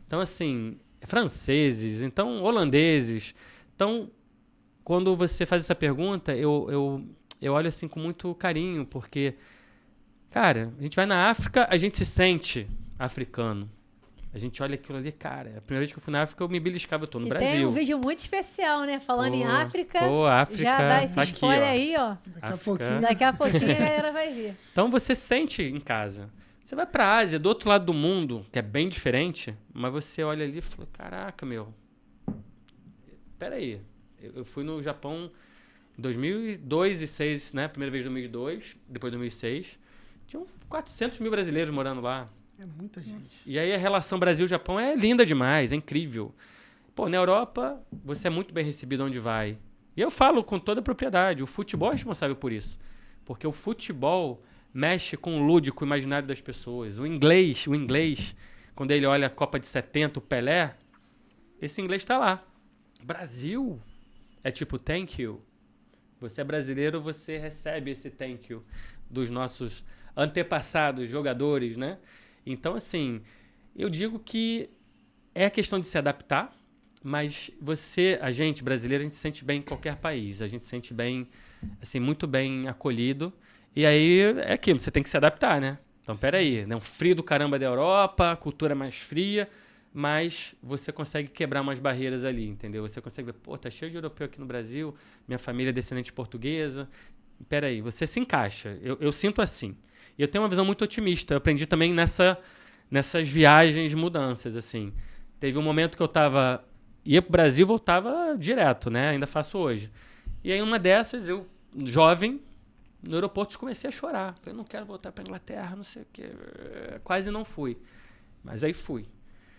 Então, assim, franceses, então holandeses. Então, quando você faz essa pergunta, eu olho assim com muito carinho, porque, cara, a gente vai na África, a gente se sente africano. A gente olha aquilo ali, cara, a primeira vez que eu fui na África, eu me beliscava, eu tô no Brasil. Tem um vídeo muito especial, né? Falando em África. África. Já dá esse aqui, spoiler ó. aí, ó. Daqui a pouquinho a galera vai ver. Então você sente em casa. Você vai pra Ásia, do outro lado do mundo, que é bem diferente, mas você olha ali e fala, caraca, meu, peraí. Eu fui no Japão em 2002 e 2006, né? Primeira vez em 2002, depois em 2006. Tinham 400 mil brasileiros morando lá. É muita gente. E aí a relação Brasil-Japão é linda demais, é incrível. Pô, na Europa, você é muito bem recebido onde vai. E eu falo com toda a propriedade, o futebol é responsável por isso. Porque o futebol mexe com o lúdico imaginário das pessoas. O inglês, quando ele olha a Copa de 70, o Pelé, esse inglês está lá. Brasil é tipo thank you. Você é brasileiro, você recebe esse thank you dos nossos antepassados, jogadores, né? Então, assim, eu digo que é questão de se adaptar, mas a gente, brasileiro, a gente se sente bem em qualquer país. A gente se sente bem, assim, muito bem acolhido. E aí é aquilo, você tem que se adaptar, né? Então, peraí, né? Um frio do caramba da Europa, cultura mais fria, mas você consegue quebrar umas barreiras ali, entendeu? Você consegue ver, pô, tá cheio de europeu aqui no Brasil, minha família é descendente portuguesa. Peraí, você se encaixa. Eu sinto assim. E eu tenho uma visão muito otimista. Eu aprendi também nessas viagens, mudanças, assim. Teve um momento que eu ia pro Brasil, voltava direto, né? Ainda faço hoje. E aí, uma dessas, eu, jovem, no aeroporto, comecei a chorar. Falei, eu não quero voltar pra Inglaterra, não sei o quê. Quase não fui. Mas aí fui.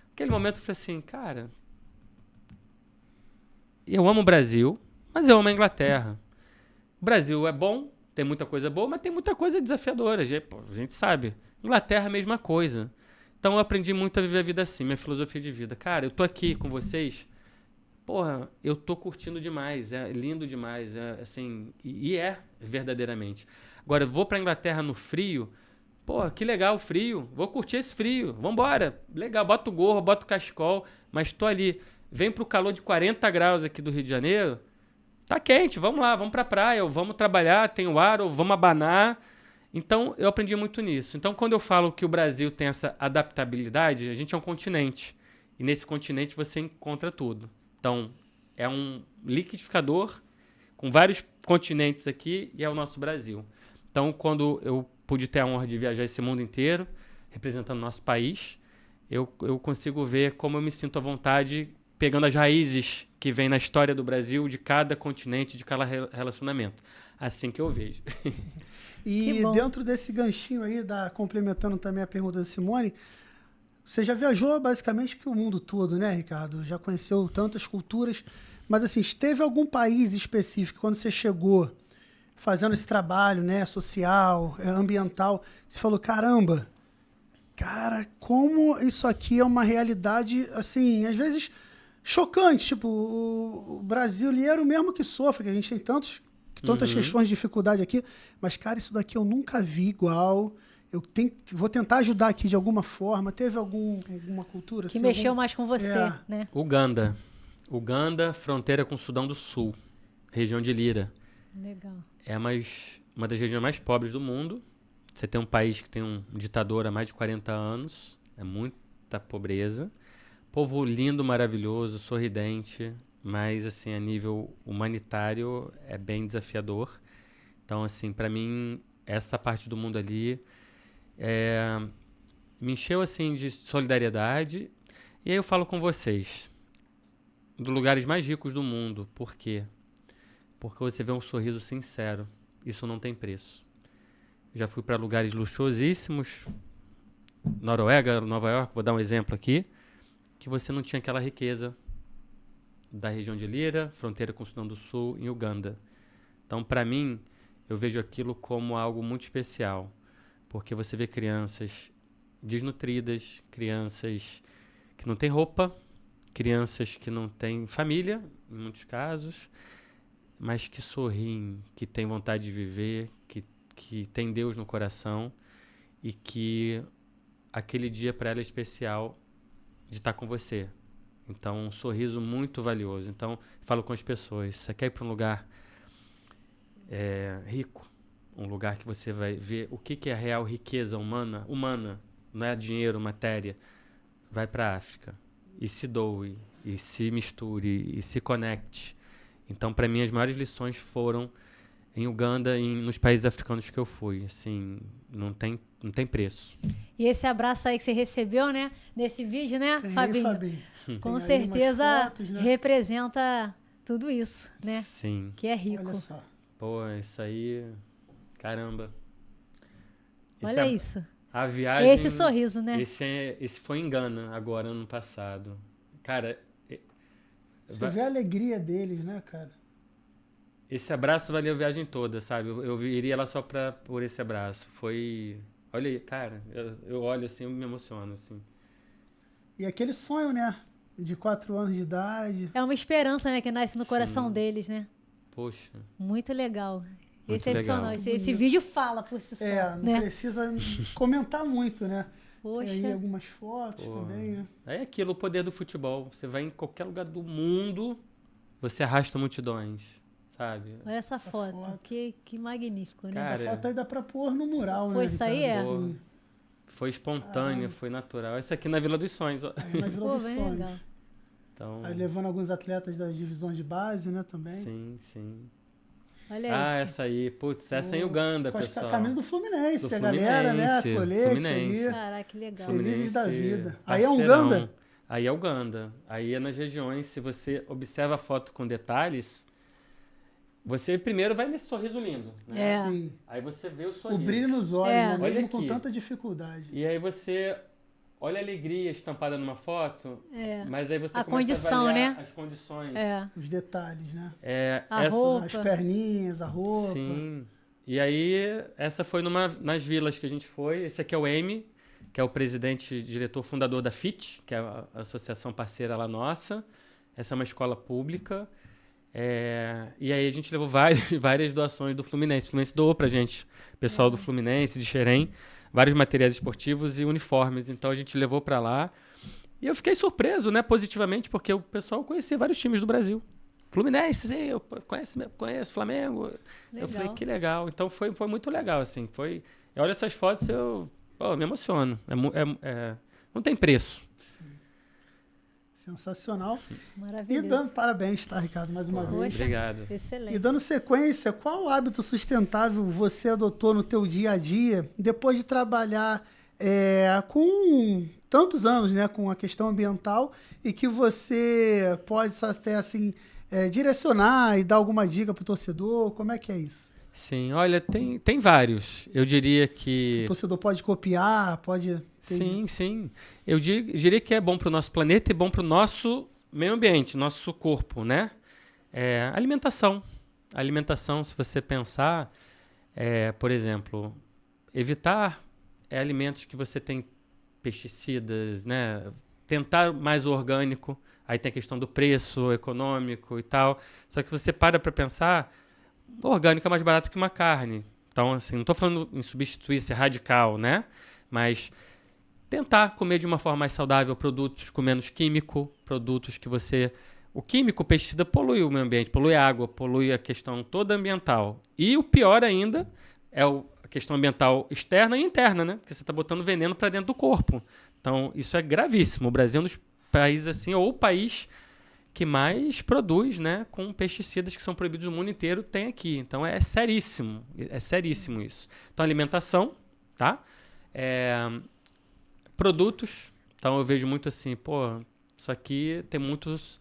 Naquele momento, eu falei assim, cara, eu amo o Brasil, mas eu amo a Inglaterra. O Brasil é bom, tem muita coisa boa, mas tem muita coisa desafiadora. A gente sabe. Inglaterra, a mesma coisa. Então, eu aprendi muito a viver a vida assim, minha filosofia de vida. Cara, eu tô aqui com vocês, porra, eu tô curtindo demais, é lindo demais, assim, e é verdadeiramente. Agora, eu vou pra Inglaterra no frio, porra, que legal o frio, vou curtir esse frio, vambora, legal, bota o gorro, bota o cachecol, mas tô ali, vem pro calor de 40 graus aqui do Rio de Janeiro, tá quente, vamos lá, vamos pra praia, ou vamos trabalhar, tem o ar, ou vamos abanar. Então, eu aprendi muito nisso. Então, quando eu falo que o Brasil tem essa adaptabilidade, a gente é um continente. E nesse continente você encontra tudo. Então, é um liquidificador com vários continentes aqui e é o nosso Brasil. Então, quando eu pude ter a honra de viajar esse mundo inteiro, representando o nosso país, eu consigo ver como eu me sinto à vontade pegando as raízes que vem na história do Brasil, de cada continente, de cada relacionamento. Assim que eu vejo. E dentro desse ganchinho aí, complementando também a pergunta da Simone, você já viajou basicamente que o mundo todo, né, Ricardo? Já conheceu tantas culturas, mas assim, esteve algum país específico, quando você chegou fazendo esse trabalho, né, social, ambiental, você falou, caramba, cara, como isso aqui é uma realidade, assim, às vezes chocante, tipo, o brasileiro mesmo que sofre, que a gente tem tantas questões de dificuldade aqui, mas, cara, isso daqui eu nunca vi igual. Vou tentar ajudar aqui de alguma forma. Teve alguma cultura? Que assim, mexeu mais com você, né? Uganda, fronteira com o Sudão do Sul, região de Lira. Legal. É uma das regiões mais pobres do mundo. Você tem um país que tem um ditador há mais de 40 anos, é muita pobreza. Povo lindo, maravilhoso, sorridente, mas, assim, a nível humanitário é bem desafiador. Então, assim, para mim, essa parte do mundo ali me encheu, assim, de solidariedade. E aí eu falo com vocês, dos lugares mais ricos do mundo. Por quê? Porque você vê um sorriso sincero. Isso não tem preço. Já fui para lugares luxuosíssimos, Noruega, Nova York, vou dar um exemplo aqui, que você não tinha aquela riqueza da região de Lira, fronteira com o Sudão do Sul, em Uganda. Então, para mim, eu vejo aquilo como algo muito especial, porque você vê crianças desnutridas, crianças que não têm roupa, crianças que não têm família, em muitos casos, mas que sorriem, que têm vontade de viver, que têm Deus no coração e que aquele dia para ela é especial de estar com você. Então, um sorriso muito valioso. Então, falo com as pessoas, você quer ir para um lugar rico, um lugar que você vai ver o que é a real riqueza humana, não é dinheiro, matéria, vai para a África e se doe, e se misture, e se conecte. Então, para mim, as maiores lições foram em Uganda e nos países africanos que eu fui. Assim, não tem preço. E esse abraço aí que você recebeu, né? Nesse vídeo, né, Fabinho? Com Tem certeza fotos, né? representa tudo isso, né? Sim. Que é rico. Olha só. Pô, isso aí... Caramba. Olha isso. A viagem... Esse sorriso, né? Esse foi em Gana, agora, ano passado. Cara, Você vê a alegria deles, né, cara? Esse abraço valeu a viagem toda, sabe? Eu iria lá só por esse abraço. Foi... Olha aí, cara, eu olho assim, eu me emociono, assim. E aquele sonho, né? De 4 anos de idade. É uma esperança, né, que nasce no coração deles, né? Poxa. Muito legal. Muito Excepcional. legal. Esse vídeo fala por si só, Não né? precisa comentar muito, né? Poxa. Tem aí algumas fotos também, né? É aquilo, o poder do futebol. Você vai em qualquer lugar do mundo, você arrasta multidões, sabe? Olha essa foto. Que magnífico, né? Cara, Essa foto aí dá pra pôr no mural, Foi né? isso aí, Ricardo? é? Sim. Foi espontâneo, foi natural. Essa aqui na Vila dos Sonhos, ó. Aí na Vila Pô, dos bem Sonhos. legal. Então, Aí levando alguns atletas das divisões de base, né, também. sim, sim. Olha Ah, isso. essa aí. Putz, essa é em Uganda, Com pessoal. a camisa do Fluminense, Do a galera, né? Fluminense, Colete Fluminense. ali. Caraca, que legal. Felizes da vida. Aí Aí é Uganda? Aí é Uganda. Aí é nas regiões, se você observa a foto com detalhes, você primeiro vai nesse sorriso lindo, né? É. Sim. Aí você vê o O sorriso. brilho nos olhos, É. né? Olha Mesmo com aqui. tanta dificuldade. E aí você olha a alegria estampada numa foto, É. mas aí você A começa condição, a avaliar né? as condições. É. Os detalhes, né? A roupa. As perninhas, a roupa. Sim. E aí, essa foi nas vilas que a gente foi. Esse aqui é o Amy, que é o presidente, diretor, fundador da FIT, que é a associação parceira lá nossa. Essa é uma escola pública. E aí a gente levou várias doações do Fluminense. O Fluminense doou pra gente, pessoal do Fluminense, de Xerém, vários materiais esportivos e uniformes. Então a gente levou pra lá. E eu fiquei surpreso, né, positivamente, porque o pessoal conhecia vários times do Brasil. Fluminense, sim, eu conheço Flamengo. Eu falei, que legal. Então foi muito legal, assim. Eu olho essas fotos e eu me emociono. Não tem preço. Sensacional. E Maravilhoso. dando parabéns, tá, Ricardo, mais uma vez. Poxa, Obrigado. excelente. E dando sequência, qual hábito sustentável você adotou no teu dia a dia depois de trabalhar com tantos anos, né, com a questão ambiental e que você pode até assim direcionar e dar alguma dica para o torcedor? Como é que é isso? Sim, olha, tem vários. Eu diria que... O torcedor pode copiar, pode... Sim. Eu diria que é bom para o nosso planeta e bom para o nosso meio ambiente, nosso corpo, né? Alimentação. Alimentação, se você pensar, por exemplo, evitar alimentos que você tem pesticidas, né? Tentar mais orgânico. Aí tem a questão do preço econômico e tal. Só que você para pensar, o orgânico é mais barato que uma carne. Então, assim, não estou falando em substituir, ser radical, né? Mas tentar comer de uma forma mais saudável produtos com menos químico, produtos que você... O químico, o pesticida, polui o meio ambiente, polui a água, polui a questão toda ambiental. E o pior ainda é a questão ambiental externa e interna, né? Porque você está botando veneno para dentro do corpo. Então, isso é gravíssimo. O Brasil é um dos países, assim, ou o país que mais produz, né, com pesticidas que são proibidos no mundo inteiro, tem aqui. Então, é seríssimo isso. Então, alimentação, tá? Produtos. Então, eu vejo muito assim, isso aqui tem muitos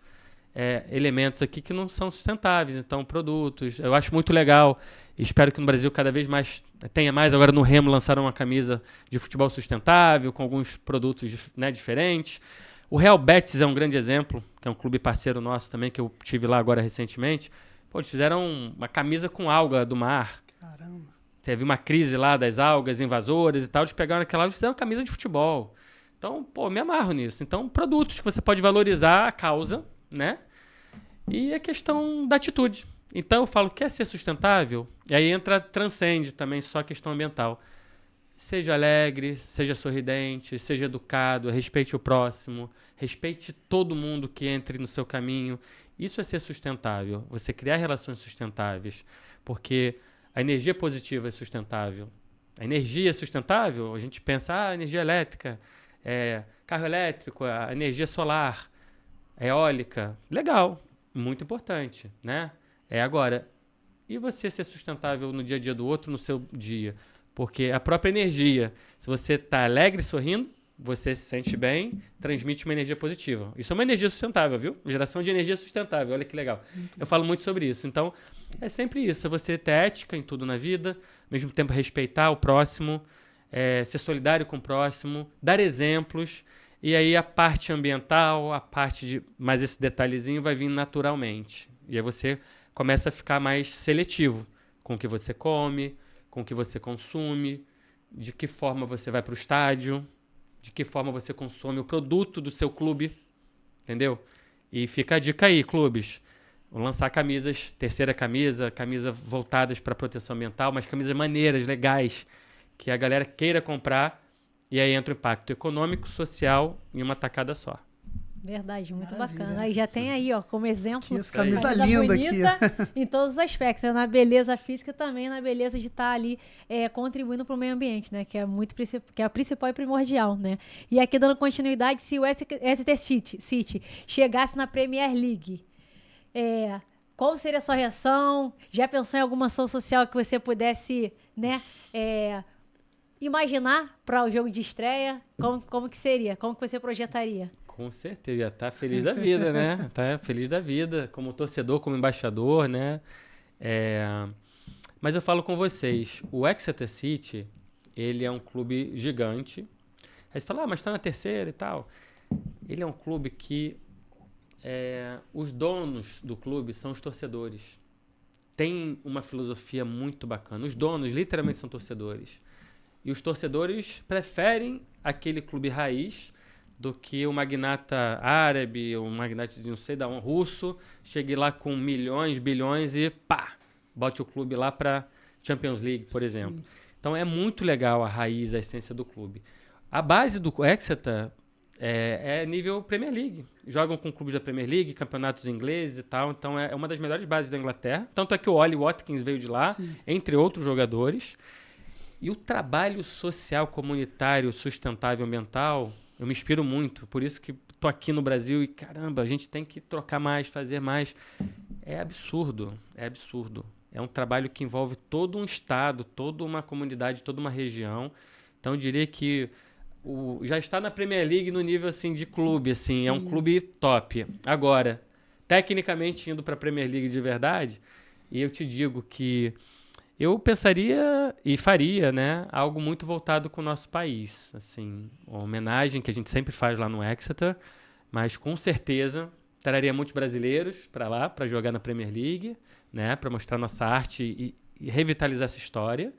elementos aqui que não são sustentáveis. Então, produtos. Eu acho muito legal. Espero que no Brasil cada vez mais tenha mais. Agora no Remo lançaram uma camisa de futebol sustentável com alguns produtos, né, diferentes. O Real Betis é um grande exemplo, que é um clube parceiro nosso também, que eu tive lá agora recentemente. Eles fizeram uma camisa com alga do mar. Caramba. Teve uma crise lá das algas invasoras e tal, eles pegaram aquela e fizeram uma camisa de futebol. Então, me amarro nisso. Então, produtos que você pode valorizar a causa, né? E a questão da atitude. Então, eu falo, quer ser sustentável? E aí transcende também só a questão ambiental. Seja alegre, seja sorridente, seja educado, respeite o próximo, respeite todo mundo que entre no seu caminho. Isso é ser sustentável, você criar relações sustentáveis, porque a energia positiva é sustentável. A energia é sustentável, a gente pensa, energia elétrica, carro elétrico, a energia solar, eólica, legal, muito importante, né? Agora, e você ser sustentável no dia a dia do outro, no seu dia? Porque a própria energia, se você está alegre, sorrindo, você se sente bem, transmite uma energia positiva. Isso é uma energia sustentável, viu? Geração de energia sustentável, olha que legal. Eu falo muito sobre isso. Então, é sempre isso. É você ter ética em tudo na vida, ao mesmo tempo respeitar o próximo, ser solidário com o próximo, dar exemplos. E aí a parte ambiental, a parte de mais esse detalhezinho vai vir naturalmente. E aí você começa a ficar mais seletivo com o que você come, com o que você consome, de que forma você vai para o estádio, de que forma você consome o produto do seu clube, entendeu? E fica a dica aí, clubes. Vou lançar camisas, terceira camisa voltadas para proteção ambiental, mas camisas maneiras, legais, que a galera queira comprar. E aí entra o impacto econômico, social em uma tacada só. Verdade, muito Maravilha. bacana. Aí já tem aí, ó, como exemplo, Que essa camisa linda bonita aqui. em todos os aspectos, né? Na beleza física também, na beleza de estar ali contribuindo para o meio ambiente, né? Que é que é a principal e primordial, né? E aqui dando continuidade, se o Exeter City chegasse na Premier League, qual seria a sua reação? Já pensou em alguma ação social que você pudesse, né? Imaginar para o jogo de estreia? Como que seria? Como que você projetaria? Com certeza, já tá feliz da vida, né? Tá feliz da vida, como torcedor, como embaixador, né? Mas eu falo com vocês, o Exeter City, ele é um clube gigante. Aí você fala, mas tá na terceira e tal. Ele é um clube que os donos do clube são os torcedores. Tem uma filosofia muito bacana. Os donos literalmente são torcedores. E os torcedores preferem aquele clube raiz do que o magnata árabe, o magnata de não sei da onde, russo, chegue lá com milhões, bilhões e pá, bote o clube lá para Champions League, por exemplo. Então é muito legal a raiz, a essência do clube. A base do Exeter é nível Premier League. Jogam com clubes da Premier League, campeonatos ingleses e tal. Então é uma das melhores bases da Inglaterra. Tanto é que o Ollie Watkins veio de lá, entre outros jogadores. E o trabalho social, comunitário, sustentável, ambiental, eu me inspiro muito. Por isso que tô aqui no Brasil e, caramba, a gente tem que trocar mais, fazer mais. É absurdo, é absurdo. É um trabalho que envolve todo um estado, toda uma comunidade, toda uma região. Então, eu diria que já está na Premier League no nível assim, de clube. Assim, é um clube top. Agora, tecnicamente, indo para a Premier League de verdade, e eu te digo que eu pensaria e faria, né, algo muito voltado com o nosso país. Assim, uma homenagem que a gente sempre faz lá no Exeter, mas com certeza traria muitos brasileiros para lá, para jogar na Premier League, né, para mostrar nossa arte e revitalizar essa história.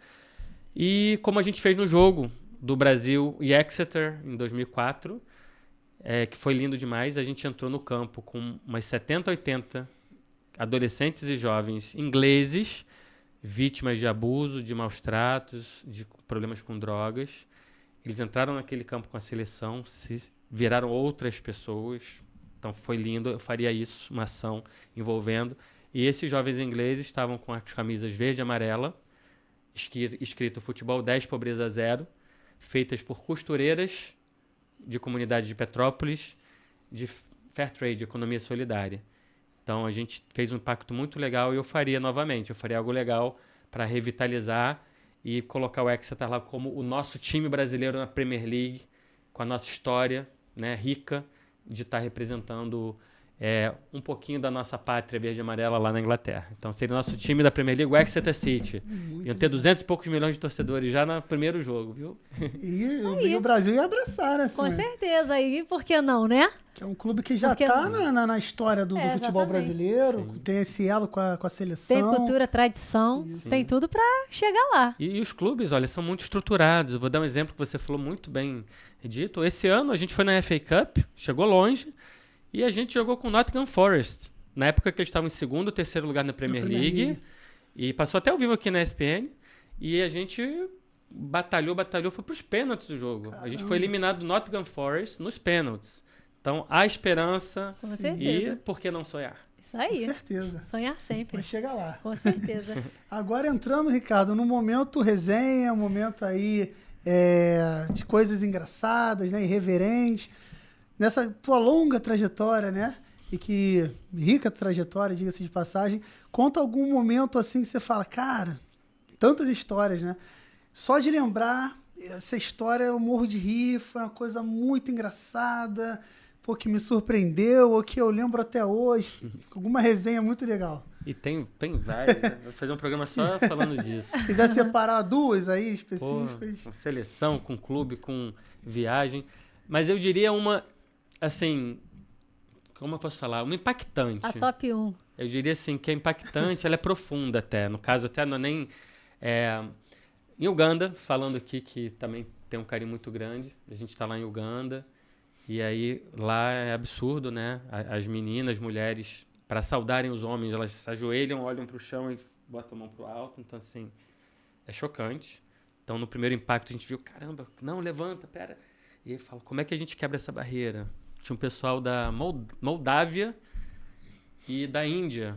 E como a gente fez no jogo do Brasil e Exeter em 2004, que foi lindo demais, a gente entrou no campo com umas 70, 80 adolescentes e jovens ingleses, vítimas de abuso, de maus tratos, de problemas com drogas. Eles entraram naquele campo com a seleção, se viraram outras pessoas. Então foi lindo, eu faria isso, uma ação envolvendo. E esses jovens ingleses estavam com as camisas verde e amarela, escrito Futebol 10, Pobreza 0, feitas por costureiras de comunidade de Petrópolis, de Fair Trade, economia solidária. Então a gente fez um impacto muito legal e eu faria novamente, eu faria algo legal para revitalizar e colocar o Exeter lá como o nosso time brasileiro na Premier League, com a nossa história, né, rica de estar representando um pouquinho da nossa pátria verde e amarela lá na Inglaterra. Então seria o nosso time da Premier League, o Exeter City. Iam ter 200 e poucos milhões de torcedores já no primeiro jogo, viu? E o Brasil ia abraçar, né? Com certeza. E por que não, né? Que é um clube que já está na história do futebol brasileiro, tem esse elo com a seleção. Tem cultura, tradição, tem tudo para chegar lá. E os clubes, olha, são muito estruturados. Eu vou dar um exemplo que você falou muito bem dito. Esse ano a gente foi na FA Cup, chegou longe, e a gente jogou com o Nottingham Forest. Na época que eles estavam em segundo, terceiro lugar na Premier League. E passou até ao vivo aqui na ESPN. E a gente batalhou, foi para os pênaltis do jogo. Caramba. A gente foi eliminado do Nottingham Forest nos pênaltis. Então, há esperança. Com certeza. E por que não sonhar? Isso aí. Com certeza. Sonhar sempre. Vai chegar lá. Com certeza. Agora entrando, Ricardo, no momento resenha, um momento aí de coisas engraçadas, né, irreverentes. Nessa tua longa trajetória, né? E que rica trajetória, diga-se de passagem. Conta algum momento assim que você fala, cara, tantas histórias, né? Só de lembrar essa história eu morro de rir, foi uma coisa muito engraçada, pô, que me surpreendeu, ou que eu lembro até hoje. Alguma resenha muito legal. E tem várias, né? Vou fazer um programa só falando disso. Se quiser separar duas aí específicas. Com seleção, com clube, com viagem. Mas eu diria uma, assim, como eu posso falar? Uma impactante. A top 1. Eu diria assim, que é impactante, ela é profunda até. No caso, até não é nem... em Uganda, falando aqui que também tem um carinho muito grande. A gente está lá em Uganda. E aí, lá é absurdo, né? As meninas, mulheres, para saudarem os homens, elas se ajoelham, olham para o chão e botam a mão para o alto. Então, assim, é chocante. Então, no primeiro impacto, a gente viu, caramba, não, levanta, pera. E aí fala, como é que a gente quebra essa barreira? Tinha um pessoal da Moldávia e da Índia.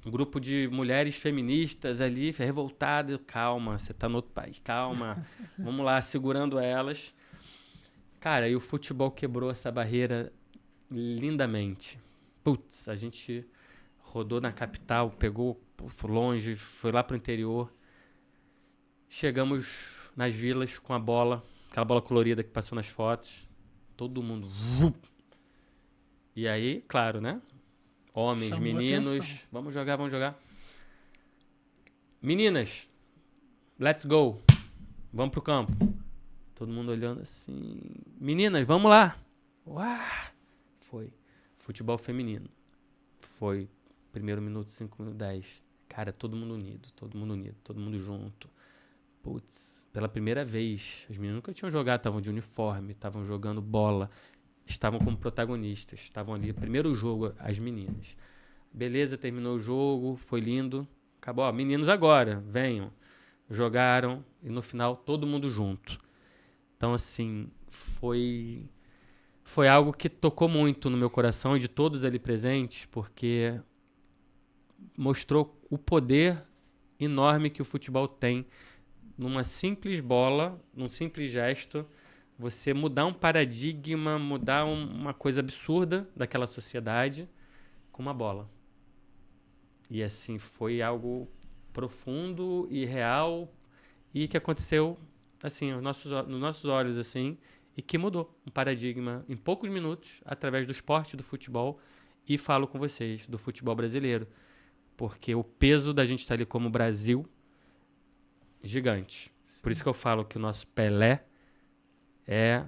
Um grupo de mulheres feministas ali, revoltadas. Calma, você tá no outro país, calma. Vamos lá, segurando elas. Cara, e o futebol quebrou essa barreira lindamente. Putz, a gente rodou na capital, pegou longe, foi lá pro interior. Chegamos nas vilas com a bola, aquela bola colorida que passou nas fotos. Todo mundo... E aí, claro, né? Homens, Chamou meninos, atenção. vamos jogar. Meninas, let's go. Vamos pro campo. Todo mundo olhando assim. Meninas, vamos lá. Uau! Foi. Futebol feminino. Foi. Primeiro minuto, 5 minutos, 10. Cara, todo mundo unido, todo mundo junto. Putz, pela primeira vez, as meninas nunca tinham jogado, estavam de uniforme, estavam jogando bola, estavam como protagonistas, estavam ali, primeiro jogo, as meninas. Beleza, terminou o jogo, foi lindo, acabou, ó, meninos agora, venham. Jogaram e no final todo mundo junto. Então, assim, foi algo que tocou muito no meu coração e de todos ali presentes, porque mostrou o poder enorme que o futebol tem numa simples bola, num simples gesto, você mudar um paradigma, mudar uma coisa absurda daquela sociedade com uma bola. E assim, foi algo profundo e real e que aconteceu assim, nos nossos olhos assim, e que mudou um paradigma em poucos minutos através do esporte, do futebol, e falo com vocês, do futebol brasileiro. Porque o peso da gente estar ali como Brasil gigante. Sim. Por isso que eu falo que o nosso Pelé é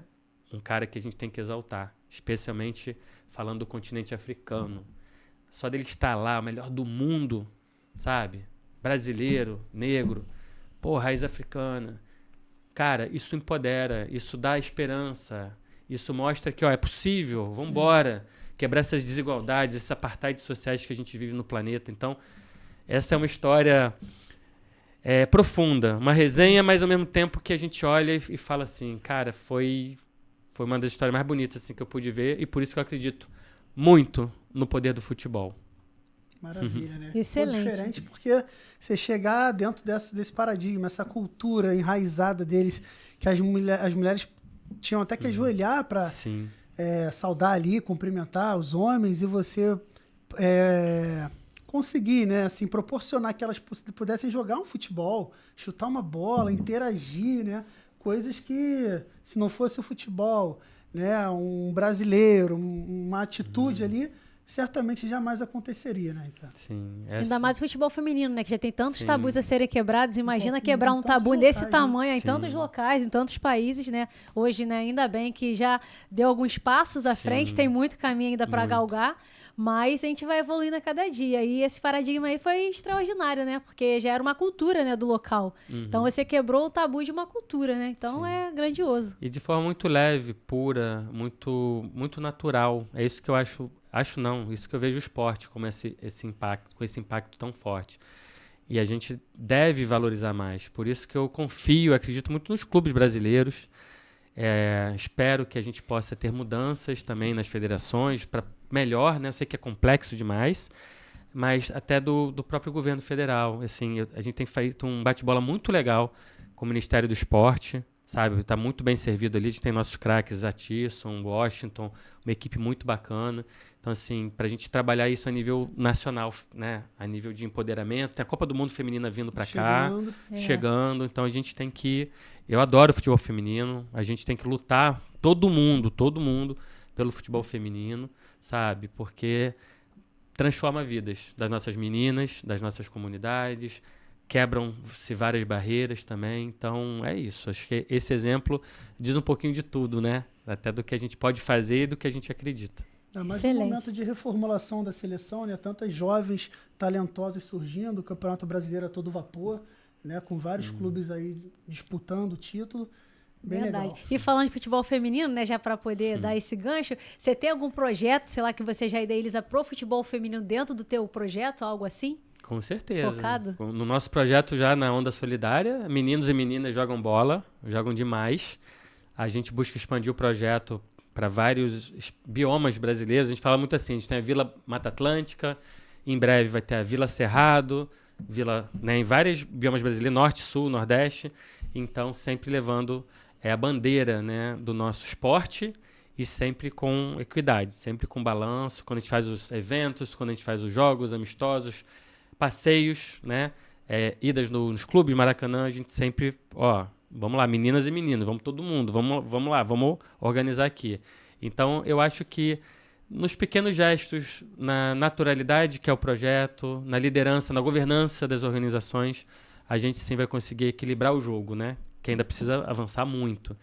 um cara que a gente tem que exaltar, especialmente falando do continente africano. Só dele estar lá, o melhor do mundo, sabe? Brasileiro, negro, raiz africana. Cara, isso empodera, isso dá esperança, isso mostra que é possível, vamos embora, quebrar essas desigualdades, esses apartheids sociais que a gente vive no planeta. Então, essa é uma história profunda, uma resenha, mas ao mesmo tempo que a gente olha e fala assim, cara, foi uma das histórias mais bonitas assim, que eu pude ver, e por isso que eu acredito muito no poder do futebol. Maravilha, né? Excelente. Foi diferente porque você chegar dentro desse paradigma, essa cultura enraizada deles, que as mulheres tinham até que ajoelhar para saudar ali, cumprimentar os homens, e você conseguir, né, assim, proporcionar que elas pudessem jogar um futebol, chutar uma bola, interagir, né? Coisas que, se não fosse o futebol, né, um brasileiro, uma atitude ali, certamente jamais aconteceria, né, Ricardo? Sim. Ainda mais o futebol feminino, né? Que já tem tantos Sim. tabus a serem quebrados. Imagina quebrar um tabu locais, desse né? tamanho em Sim. tantos locais, em tantos países, né? Hoje, né? Ainda bem que já deu alguns passos à Sim. frente, tem muito caminho ainda para Muito. galgar, mas a gente vai evoluindo a cada dia. E esse paradigma aí foi extraordinário, né? Porque já era uma cultura, né, do local. Então você quebrou o tabu de uma cultura, né? Então é grandioso. E de forma muito leve, pura, muito, muito natural. É isso que eu acho não, isso que eu vejo o esporte como esse impacto, com esse impacto tão forte. E a gente deve valorizar mais. Por isso que eu confio, acredito muito nos clubes brasileiros. Espero que a gente possa ter mudanças também nas federações para melhor, né? Eu sei que é complexo demais, mas até do próprio governo federal. Assim, a gente tem feito um bate-bola muito legal com o Ministério do Esporte, sabe? Está muito bem servido ali. A gente tem nossos craques, Atisson, Washington, uma equipe muito bacana. Então, assim, para a gente trabalhar isso a nível nacional, né? A nível de empoderamento. Tem a Copa do Mundo Feminina vindo para cá, chegando. Então, a gente tem que... Eu adoro o futebol feminino. A gente tem que lutar, todo mundo, pelo futebol feminino, sabe? Porque transforma vidas das nossas meninas, das nossas comunidades, quebram-se várias barreiras também. Então, é isso. Acho que esse exemplo diz um pouquinho de tudo, né? Até do que a gente pode fazer e do que a gente acredita. Mas no momento de reformulação da seleção, né? Tantas jovens talentosas surgindo, o Campeonato Brasileiro a todo vapor, né? Com vários clubes aí disputando o título. Bem legal. E falando de futebol feminino, né, já para poder dar esse gancho, você tem algum projeto, sei lá, que você já idealiza pro futebol feminino dentro do teu projeto, algo assim? Com certeza. Focado? No nosso projeto já na Onda Solidária, meninos e meninas jogam bola, jogam demais. A gente busca expandir o projeto para vários biomas brasileiros. A gente fala muito assim, a gente tem a Vila Mata Atlântica, em breve vai ter a Vila Cerrado, né, em vários biomas brasileiros, Norte, Sul, Nordeste. Então, sempre levando a bandeira, né, do nosso esporte e sempre com equidade, sempre com balanço. Quando a gente faz os eventos, quando a gente faz os jogos amistosos, passeios, né, idas nos clubes Maracanã, a gente sempre, vamos lá, meninas e meninos, vamos todo mundo, vamos lá, vamos organizar aqui. Então, eu acho que nos pequenos gestos, na naturalidade que é o projeto, na liderança, na governança das organizações, a gente sim vai conseguir equilibrar o jogo, né? Que ainda precisa avançar muito.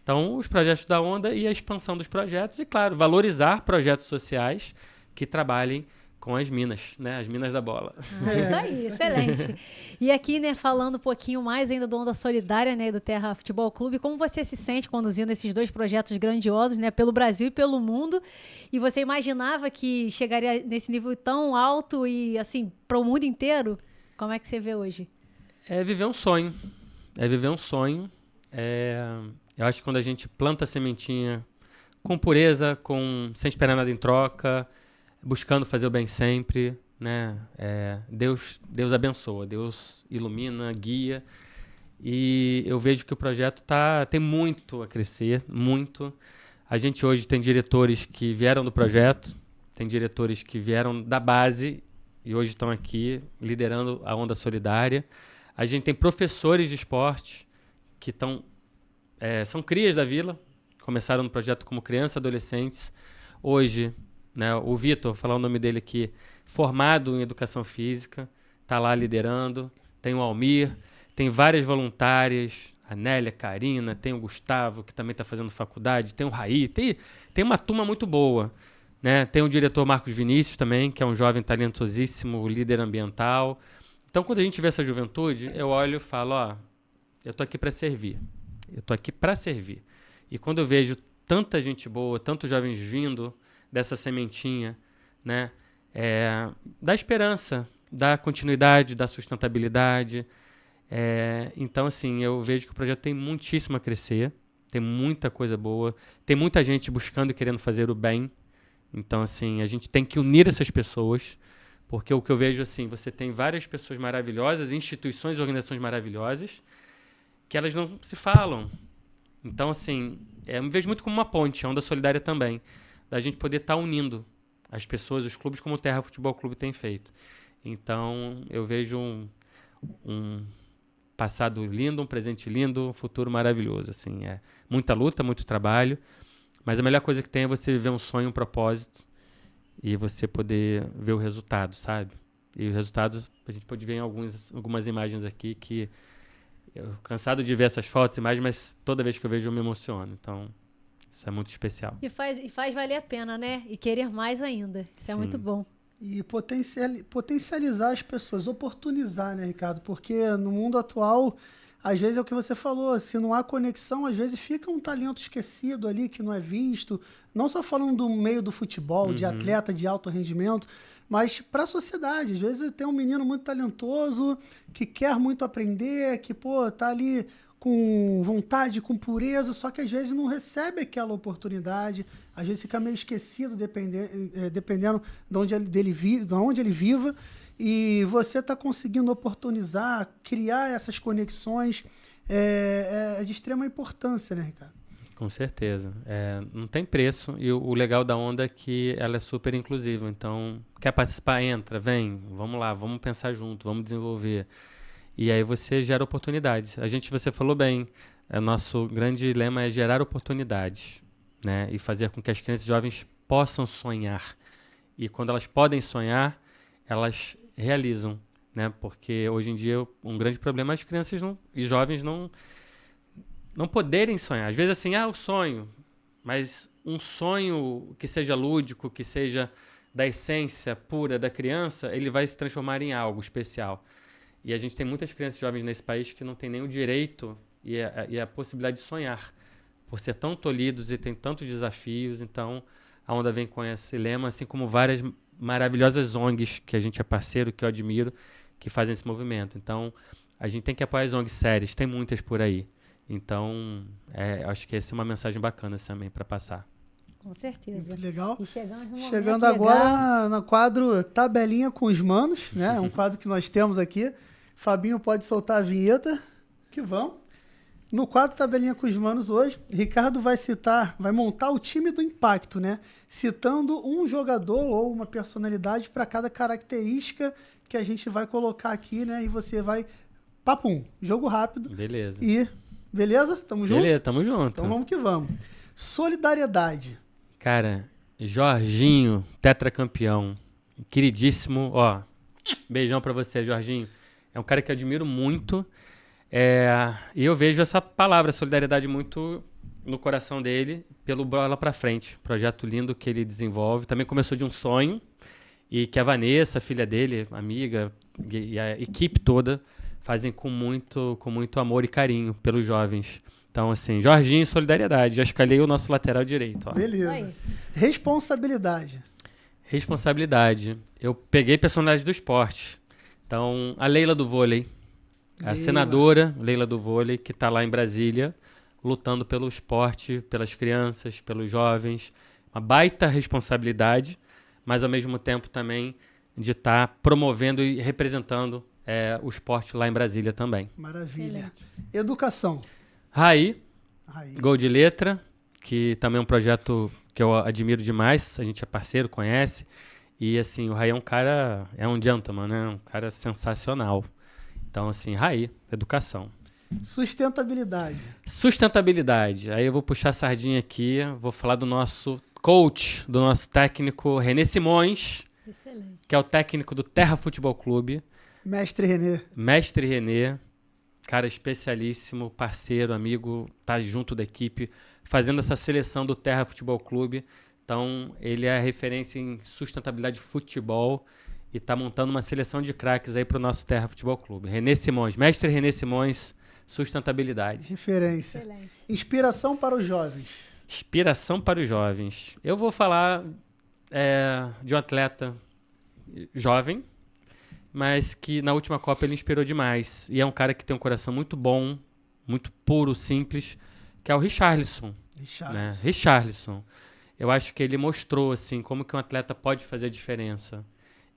Então, os projetos da Onda e a expansão dos projetos e, claro, valorizar projetos sociais que trabalhem com as minas, né? As minas da bola. Isso aí, excelente. E aqui, né, falando um pouquinho mais ainda do Onda Solidária, né, do Terra Futebol Clube, como você se sente conduzindo esses dois projetos grandiosos, né, pelo Brasil e pelo mundo? E você imaginava que chegaria nesse nível tão alto e, assim, para o mundo inteiro? Como é que você vê hoje? É viver um sonho. Eu acho que quando a gente planta a sementinha com pureza, sem esperar nada em troca, buscando fazer o bem sempre, né? Deus abençoa, Deus ilumina, guia. E eu vejo que o projeto tem muito a crescer, muito. A gente hoje tem diretores que vieram do projeto, tem diretores que vieram da base e hoje estão aqui liderando a Onda Solidária. A gente tem professores de esporte que são crias da Vila, começaram no projeto como crianças e adolescentes. Hoje, né, o Vitor, vou falar o nome dele aqui, formado em Educação Física, está lá liderando. Tem o Almir, tem várias voluntárias, a Nélia, a Karina, tem o Gustavo, que também está fazendo faculdade, tem o Raí, tem uma turma muito boa. Né? Tem o diretor Marcos Vinícius também, que é um jovem talentosíssimo, líder ambiental. Então, quando a gente vê essa juventude, eu olho e falo, eu estou aqui para servir. E quando eu vejo tanta gente boa, tantos jovens vindo dessa sementinha, né, da esperança, da continuidade, da sustentabilidade. Então, assim, eu vejo que o projeto tem muitíssimo a crescer, tem muita coisa boa, tem muita gente buscando e querendo fazer o bem. Então, assim, a gente tem que unir essas pessoas, porque o que eu vejo, assim, você tem várias pessoas maravilhosas, instituições e organizações maravilhosas, que elas não se falam. Então, assim, eu me vejo muito como uma ponte, a Onda Solidária também, da gente poder estar unindo as pessoas, os clubes, como o Terra Futebol Clube tem feito. Então, eu vejo um passado lindo, um presente lindo, um futuro maravilhoso. Assim, muita luta, muito trabalho, mas a melhor coisa que tem é você viver um sonho, um propósito, e você poder ver o resultado, sabe? E os resultados, a gente pode ver em algumas imagens aqui que eu cansado de ver essas fotos, imagens, mas toda vez que eu vejo eu me emociono. Então, isso é muito especial. E faz valer a pena, né? E querer mais ainda. Isso é muito bom. E potencializar as pessoas, oportunizar, né, Ricardo? Porque no mundo atual, às vezes é o que você falou, se não há conexão, às vezes fica um talento esquecido ali, que não é visto. Não só falando do meio do futebol, de atleta de alto rendimento, mas para a sociedade. Às vezes tem um menino muito talentoso, que quer muito aprender, que, tá ali com vontade, com pureza, só que às vezes não recebe aquela oportunidade, às vezes fica meio esquecido, dependendo de onde ele viva, e você está conseguindo oportunizar, criar essas conexões, é de extrema importância, né, Ricardo? Com certeza. Não tem preço, e o legal da Onda é que ela é super inclusiva, então quer participar, entra, vem, vamos lá, vamos pensar junto, vamos desenvolver. E aí você gera oportunidades. Você falou bem, nosso grande lema é gerar oportunidades, né? E fazer com que as crianças e jovens possam sonhar. E quando elas podem sonhar, elas realizam, né? Porque hoje em dia um grande problema é as crianças e jovens não poderem sonhar. Às vezes assim, o sonho, mas um sonho que seja lúdico, que seja da essência pura da criança, ele vai se transformar em algo especial. E a gente tem muitas crianças e jovens nesse país que não têm nem o direito e a possibilidade de sonhar, por ser tão tolhidos e tem tantos desafios. Então, a Onda vem com esse lema, assim como várias maravilhosas ONGs que a gente é parceiro, que eu admiro, que fazem esse movimento. Então, a gente tem que apoiar as ONGs sérias, tem muitas por aí. Então, acho que essa é uma mensagem bacana também para passar. Com certeza. Muito legal. E chegamos no Chegando momento agora no quadro Tabelinha com os Manos, né? É um quadro que nós temos aqui. Fabinho pode soltar a vinheta, que vamos. No quadro Tabelinha com os Manos hoje, Ricardo vai montar o time do impacto, né? Citando um jogador ou uma personalidade para cada característica que a gente vai colocar aqui, né? E você vai... Papum, jogo rápido. Beleza. E... Beleza? Tamo junto? Beleza, tamo junto. Então vamos que vamos. Solidariedade. Cara, Jorginho, tetracampeão. Queridíssimo, ó. Beijão pra você, Jorginho. É um cara que eu admiro muito. E eu vejo essa palavra, solidariedade, muito no coração dele, pelo Bola Pra Frente. Projeto lindo que ele desenvolve. Também começou de um sonho. E que a Vanessa, filha dele, amiga, e a equipe toda fazem com muito amor e carinho pelos jovens. Então, assim, Jorginho, solidariedade. Já escalei o nosso lateral direito. Ó. Beleza. Aí. Responsabilidade. Responsabilidade. Eu peguei personagem do esporte. Então, a Leila do vôlei. A senadora Leila do vôlei, que está lá em Brasília, lutando pelo esporte, pelas crianças, pelos jovens. Uma baita responsabilidade, mas ao mesmo tempo também de estar promovendo e representando o esporte lá em Brasília também. Maravilha. Excelente. Educação. Raí, Aí. Gol de Letra, que também é um projeto que eu admiro demais, a gente é parceiro, conhece, e assim, o Raí é um cara, é um gentleman, né? Um cara sensacional. Então, assim, Raí, educação. Sustentabilidade. Sustentabilidade, aí eu vou puxar a sardinha aqui, vou falar do nosso coach, do nosso técnico René Simões, Excelente. que é o técnico do Terra Futebol Clube. Mestre Renê. Mestre Renê, cara especialíssimo, parceiro, amigo, tá junto da equipe, fazendo essa seleção do Terra Futebol Clube. Então, ele é a referência em sustentabilidade de futebol e tá montando uma seleção de craques aí pro nosso Terra Futebol Clube. René Simões, mestre René Simões, sustentabilidade. Referência. Excelente. Inspiração para os jovens. Inspiração para os jovens. Eu vou falar de um atleta jovem, mas que na última Copa ele inspirou demais. E é um cara que tem um coração muito bom, muito puro, simples, que é o Richarlison. Né? Richarlison. Eu acho que ele mostrou assim, como que um atleta pode fazer a diferença.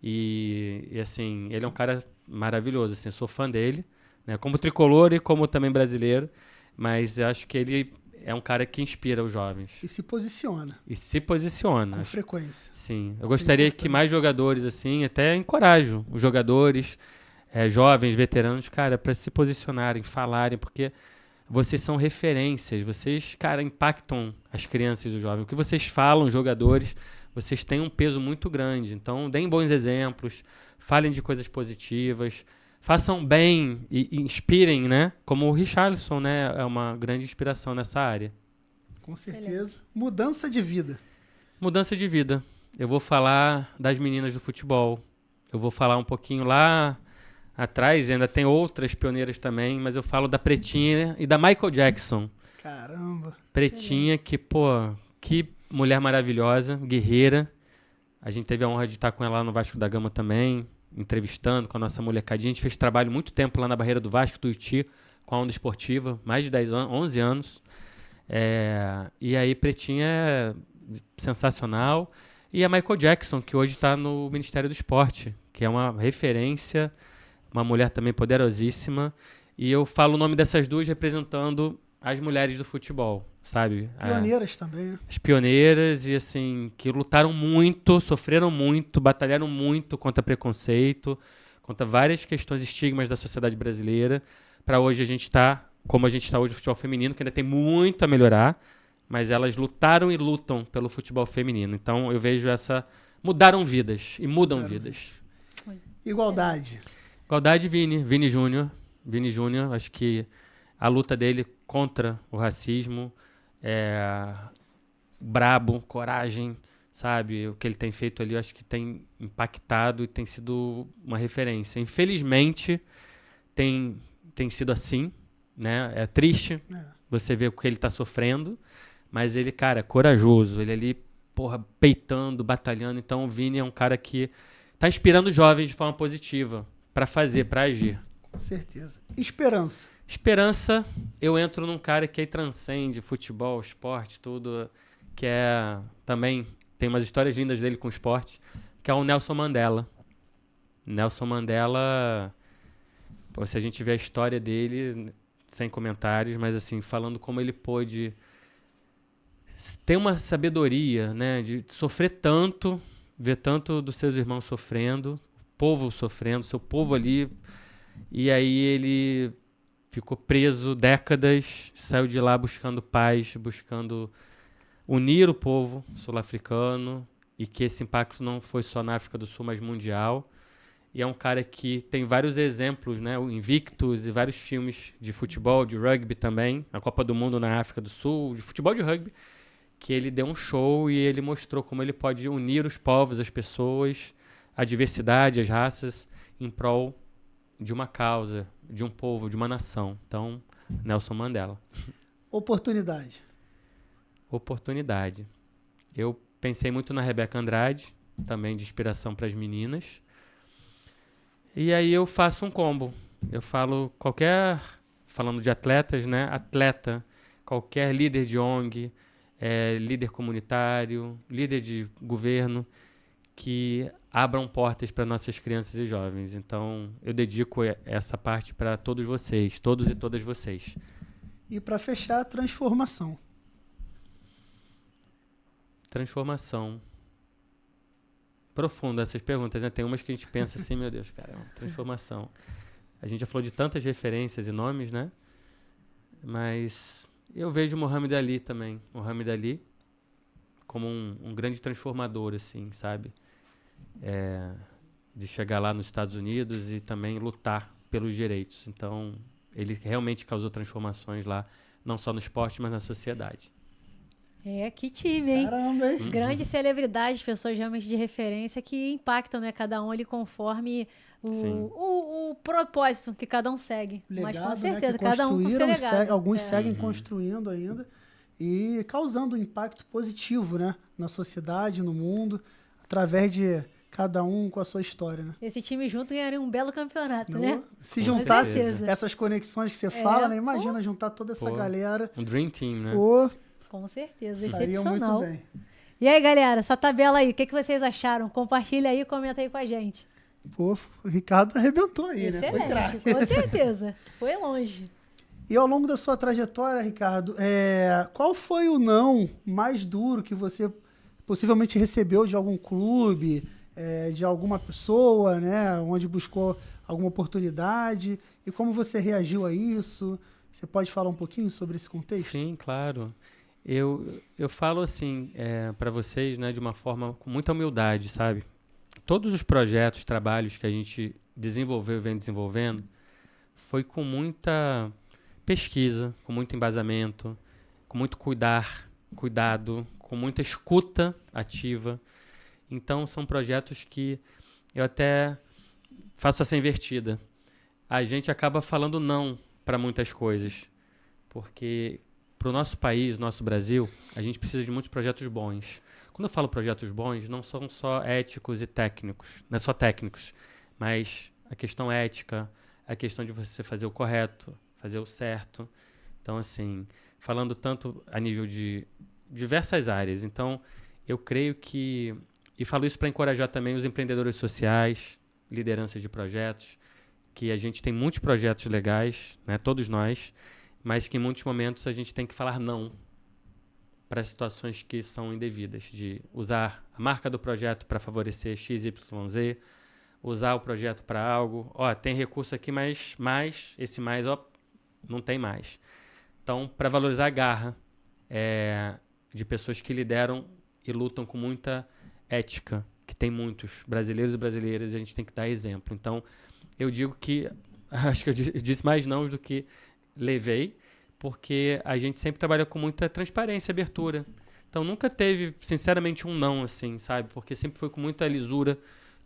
E assim, ele é um cara maravilhoso. Assim, eu sou fã dele, né? Como tricolor e como também brasileiro. Mas eu acho que ele é um cara que inspira os jovens. E se posiciona. E se posiciona. Com frequência. Sim. Eu gostaria que mais jogadores, assim, até encorajo os jogadores, jovens, veteranos, cara, para se posicionarem, falarem, porque vocês são referências, vocês, cara, impactam as crianças e os jovens. O que vocês falam, os jogadores, vocês têm um peso muito grande. Então, deem bons exemplos, falem de coisas positivas, façam bem e inspirem, né? Como o Richarlison, né? É uma grande inspiração nessa área. Com certeza. Mudança de vida. Mudança de vida. Eu vou falar das meninas do futebol. Eu vou falar um pouquinho lá atrás, ainda tem outras pioneiras também, mas eu falo da Pretinha e da Michael Jackson. Caramba. Pretinha, que, pô, que mulher maravilhosa, guerreira. A gente teve a honra de estar com ela lá no Vasco da Gama também, entrevistando com a nossa molecadinha. A gente fez trabalho muito tempo lá na Barreira do Vasco, Tuiuti, com a Onda Esportiva, mais de 10 anos, 11 anos. E aí, Pretinha é sensacional. E a Michael Jackson, que hoje está no Ministério do Esporte, que é uma referência, uma mulher também poderosíssima. E eu falo o nome dessas duas representando as mulheres do futebol, sabe? Pioneiras também, né? As pioneiras e, assim, que lutaram muito, sofreram muito, batalharam muito contra preconceito, contra várias questões, estigmas da sociedade brasileira, para hoje a gente estar como a gente está hoje no futebol feminino, que ainda tem muito a melhorar, mas elas lutaram e lutam pelo futebol feminino. Então, eu vejo mudaram vidas e mudam vidas. Igualdade. Igualdade, Vini Júnior. Vini Júnior, acho que a luta dele contra o racismo é brabo, coragem, sabe? O que ele tem feito ali, eu acho que tem impactado e tem sido uma referência. Infelizmente, tem sido assim, né? É triste você ver o que ele está sofrendo, mas ele, cara, é corajoso. Ele ali, porra, peitando, batalhando. Então, o Vini é um cara que está inspirando jovens de forma positiva para fazer, para agir. Com certeza. Esperança. Esperança, eu entro num cara que aí transcende futebol, esporte, tudo, que é também, tem umas histórias lindas dele com esporte, que é o Nelson Mandela. Nelson Mandela, pô, se a gente vê a história dele, sem comentários, mas assim, falando como ele pôde ter uma sabedoria, né, de sofrer tanto, ver tanto dos seus irmãos sofrendo, o povo sofrendo, seu povo ali, e aí ele ficou preso décadas, saiu de lá buscando paz, buscando unir o povo sul-africano, e que esse impacto não foi só na África do Sul, mas mundial. E é um cara que tem vários exemplos, né, o Invictus e vários filmes de futebol, de rugby também, a Copa do Mundo na África do Sul, de futebol de rugby, que ele deu um show e ele mostrou como ele pode unir os povos, as pessoas, a diversidade, as raças, em prol de uma causa, de um povo, de uma nação. Então, Nelson Mandela. Oportunidade. Oportunidade. Eu pensei muito na Rebeca Andrade, também de inspiração para as meninas. E aí eu faço um combo. Eu falo falando de atletas, né? Atleta, qualquer líder de ONG, líder comunitário, líder de governo, que abram portas para nossas crianças e jovens. Então, eu dedico essa parte para todos vocês, todos e todas vocês. E para fechar, transformação. Transformação. Profundo essas perguntas, né? Tem umas que a gente pensa assim, meu Deus, cara, transformação. A gente já falou de tantas referências e nomes, né? Mas eu vejo Muhammad Ali também. Muhammad Ali como um grande transformador, assim, sabe? De chegar lá nos Estados Unidos e também lutar pelos direitos. Então, ele realmente causou transformações lá, não só no esporte, mas na sociedade. Que time, hein? Caramba, hein? Grandes celebridades, pessoas realmente de referência que impactam, né? Cada um ali conforme o propósito que cada um segue. Legado, mas com certeza, né, cada um com seu legado. Alguns seguem construindo ainda e causando um impacto positivo, né? Na sociedade, no mundo, através de cada um com a sua história, né? Esse time junto ganharia um belo campeonato, né? Se juntasse essas conexões que você fala, né? Imagina juntar toda essa galera. Um Dream Team, né? Com certeza, Estaria excepcional. muito bem. E aí, galera, essa tabela aí, o que vocês acharam? Compartilha aí e comenta aí com a gente. Pô, o Ricardo arrebentou aí, Excelente, né? Foi craque. com certeza. Foi longe. E ao longo da sua trajetória, Ricardo, qual foi o não mais duro que você possivelmente recebeu de algum clube, de alguma pessoa, né? Onde buscou alguma oportunidade? E como você reagiu a isso? Você pode falar um pouquinho sobre esse contexto? Sim, claro. Eu falo assim para vocês, né, de uma forma com muita humildade, sabe? Todos os projetos, trabalhos que a gente desenvolveu e vem desenvolvendo foi com muita pesquisa, com muito embasamento, com muito cuidado, com muita escuta ativa. Então, são projetos que eu até faço essa invertida. A gente acaba falando não para muitas coisas, porque para o nosso país, nosso Brasil, a gente precisa de muitos projetos bons. Quando eu falo projetos bons, não são só éticos e técnicos, não é só técnicos, mas a questão ética, a questão de você fazer o correto, fazer o certo. Então, assim, falando tanto a nível de diversas áreas. Então, eu creio que, e falo isso para encorajar também os empreendedores sociais, lideranças de projetos, que a gente tem muitos projetos legais, né, todos nós, mas que em muitos momentos a gente tem que falar não para situações que são indevidas, de usar a marca do projeto para favorecer XYZ, usar o projeto para algo, tem recurso aqui, mas esse mais, não tem mais. Então, para valorizar a garra de pessoas que lideram e lutam com muita ética, que tem muitos brasileiros e brasileiras, e a gente tem que dar exemplo. Então, eu digo que acho que eu disse mais não do que levei, porque a gente sempre trabalha com muita transparência e abertura. Então nunca teve, sinceramente, um não, assim, sabe? Porque sempre foi com muita lisura,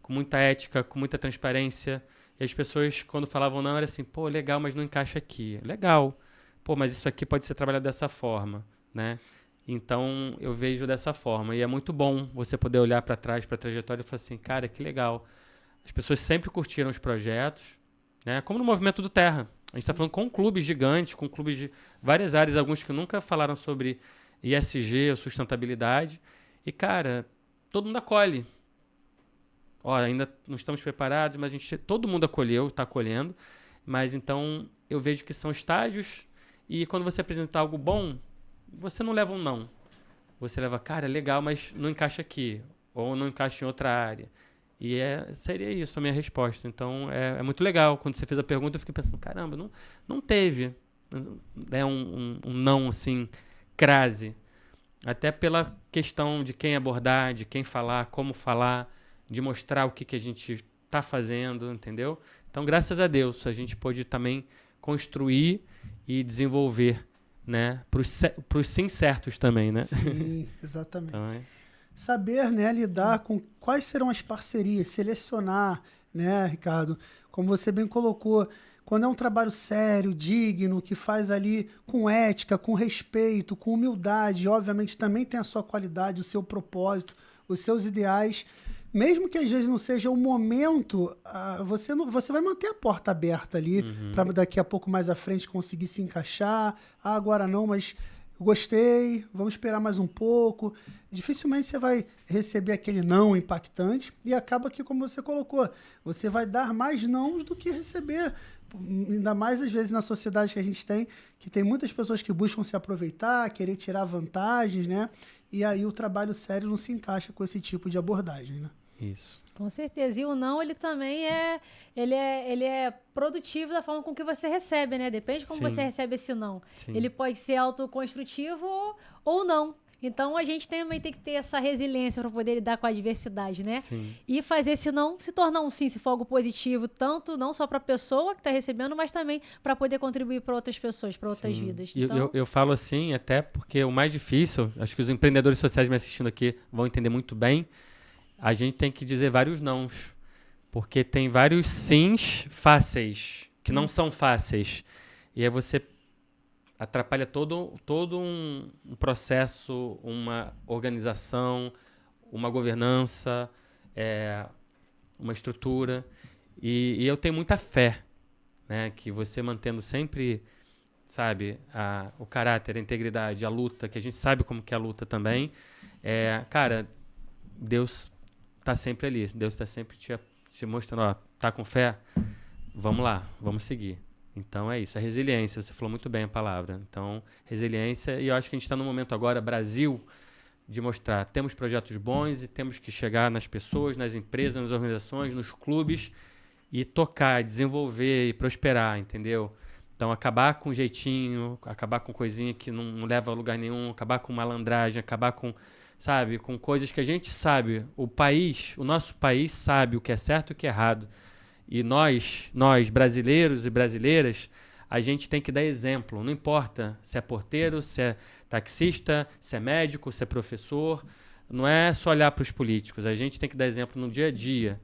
com muita ética, com muita transparência. E as pessoas, quando falavam não, era assim, pô, legal, mas não encaixa aqui. Legal. Pô, mas isso aqui pode ser trabalhado dessa forma, né? Então eu vejo dessa forma. E é muito bom você poder olhar para trás, para a trajetória e falar assim, cara, que legal. As pessoas sempre curtiram os projetos, né? Como no Movimento do Terra. A gente está falando com clubes gigantes, com clubes de várias áreas, alguns que nunca falaram sobre ESG ou sustentabilidade. E, cara, todo mundo acolhe. Ó, ainda não estamos preparados, mas todo mundo acolheu, está acolhendo. Mas, então, eu vejo que são estágios e quando você apresentar algo bom, você não leva um não. Você leva, cara, legal, mas não encaixa aqui. Ou não encaixa em outra área. E seria isso a minha resposta. Então, é muito legal. Quando você fez a pergunta, eu fiquei pensando, caramba, não teve um não, assim, crase. Até pela questão de quem abordar, de quem falar, como falar, de mostrar o que a gente está fazendo, entendeu? Então, graças a Deus, a gente pôde também construir e desenvolver, né? Para os sim certos também, né? Sim, exatamente. Então, saber, né, lidar com quais serão as parcerias, selecionar, né, Ricardo? Como você bem colocou, quando é um trabalho sério, digno, que faz ali com ética, com respeito, com humildade, obviamente também tem a sua qualidade, o seu propósito, os seus ideais, mesmo que às vezes não seja o momento, você vai manter a porta aberta ali para daqui a pouco mais à frente conseguir se encaixar. Agora não, mas gostei, vamos esperar mais um pouco. Dificilmente você vai receber aquele não impactante e acaba que, como você colocou, você vai dar mais nãos do que receber. Ainda mais, às vezes, na sociedade que a gente tem, que tem muitas pessoas que buscam se aproveitar, querer tirar vantagens, né? E aí o trabalho sério não se encaixa com esse tipo de abordagem, né? isso. Com certeza. E o não, ele também é produtivo da forma com que você recebe, né? Depende de como Sim. você recebe esse não. Sim. Ele pode ser autoconstrutivo ou não. Então, a gente também tem que ter essa resiliência para poder lidar com a adversidade, né? Sim. E fazer esse não se tornar um sim, se for algo positivo, tanto não só para a pessoa que está recebendo, mas também para poder contribuir para outras pessoas, para outras Sim. vidas. E Então, eu falo assim, até porque o mais difícil, acho que os empreendedores sociais me assistindo aqui vão entender muito bem, a gente tem que dizer vários nãos, porque tem vários sims fáceis, que não são fáceis. E aí você atrapalha todo um processo, uma organização, uma governança, uma estrutura. E eu tenho muita fé, né, que você mantendo sempre, sabe, o caráter, a integridade, a luta, que a gente sabe como que é a luta também, cara, Deus está sempre ali, Deus está sempre te mostrando, ó, tá com fé? Vamos lá, vamos seguir. Então é isso, a resiliência, você falou muito bem a palavra. Então, resiliência, e eu acho que a gente está no momento agora, Brasil, de mostrar, temos projetos bons e temos que chegar nas pessoas, nas empresas, nas organizações, nos clubes e tocar, desenvolver e prosperar, entendeu? Então, acabar com jeitinho, acabar com coisinha que não leva a lugar nenhum, acabar com malandragem, acabar com, sabe, com coisas que a gente sabe, o nosso país sabe o que é certo e o que é errado. E nós, brasileiros e brasileiras, a gente tem que dar exemplo. Não importa se é porteiro, se é taxista, se é médico, se é professor. Não é só olhar para os políticos. A gente tem que dar exemplo no dia a dia.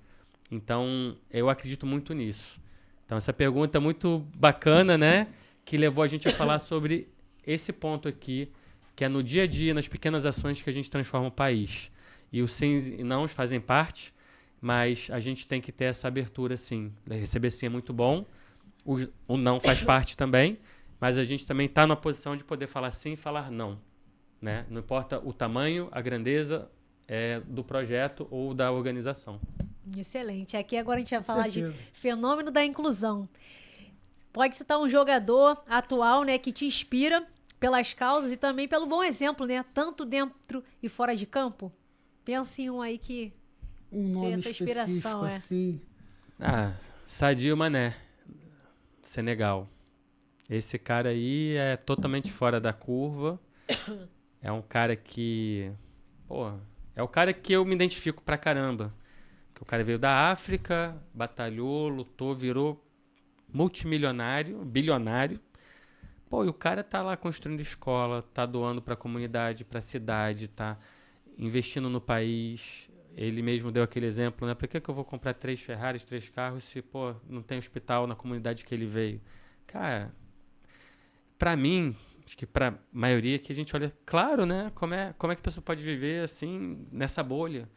Então, eu acredito muito nisso. Então, essa pergunta é muito bacana, né? Que levou a gente a falar sobre esse ponto aqui, que é no dia a dia, nas pequenas ações que a gente transforma o país. E os sims e nãos fazem parte, mas a gente tem que ter essa abertura, sim. Receber sim é muito bom, o não faz parte também, mas a gente também está na posição de poder falar sim e falar não, né? Não importa o tamanho, a grandeza do projeto ou da organização. excelente. Aqui agora a gente vai falar de certeza. fenômeno da inclusão. Pode citar um jogador atual, né, que te inspira pelas causas e também pelo bom exemplo, né? Tanto dentro e fora de campo. Pensa em um aí que Um nome essa inspiração, específico, assim. Sadio Mané, Senegal. Esse cara aí é totalmente fora da curva. É um cara que... Pô, é o cara que eu me identifico pra caramba. O cara veio da África, batalhou, lutou, virou multimilionário, bilionário. Pô, e o cara tá lá construindo escola, tá doando para a comunidade, para a cidade, tá investindo no país. Ele mesmo deu aquele exemplo, né? Por que eu vou comprar 3 Ferraris, 3 carros se, pô, não tem hospital na comunidade que ele veio? Cara, para mim, acho que para a maioria que a gente olha, claro, né? Como é que a pessoa pode viver assim, nessa bolha?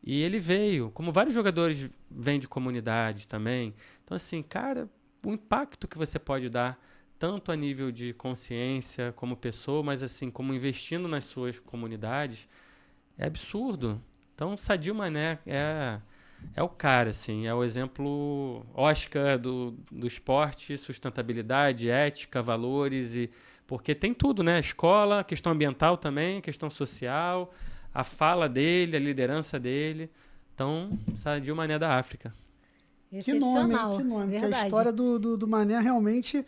E ele veio, como vários jogadores vêm de comunidade também. Então, assim, cara, o impacto que você pode dar, tanto a nível de consciência como pessoa, mas assim, como investindo nas suas comunidades, é absurdo. Então, Sadio Mané é o cara, assim, é o exemplo Oscar do esporte, sustentabilidade, ética, valores, porque tem tudo, né? Escola, questão ambiental também, questão social, a fala dele, a liderança dele. Então, Sadio Mané da África. Que nome, que nome. Porque a história do Mané realmente,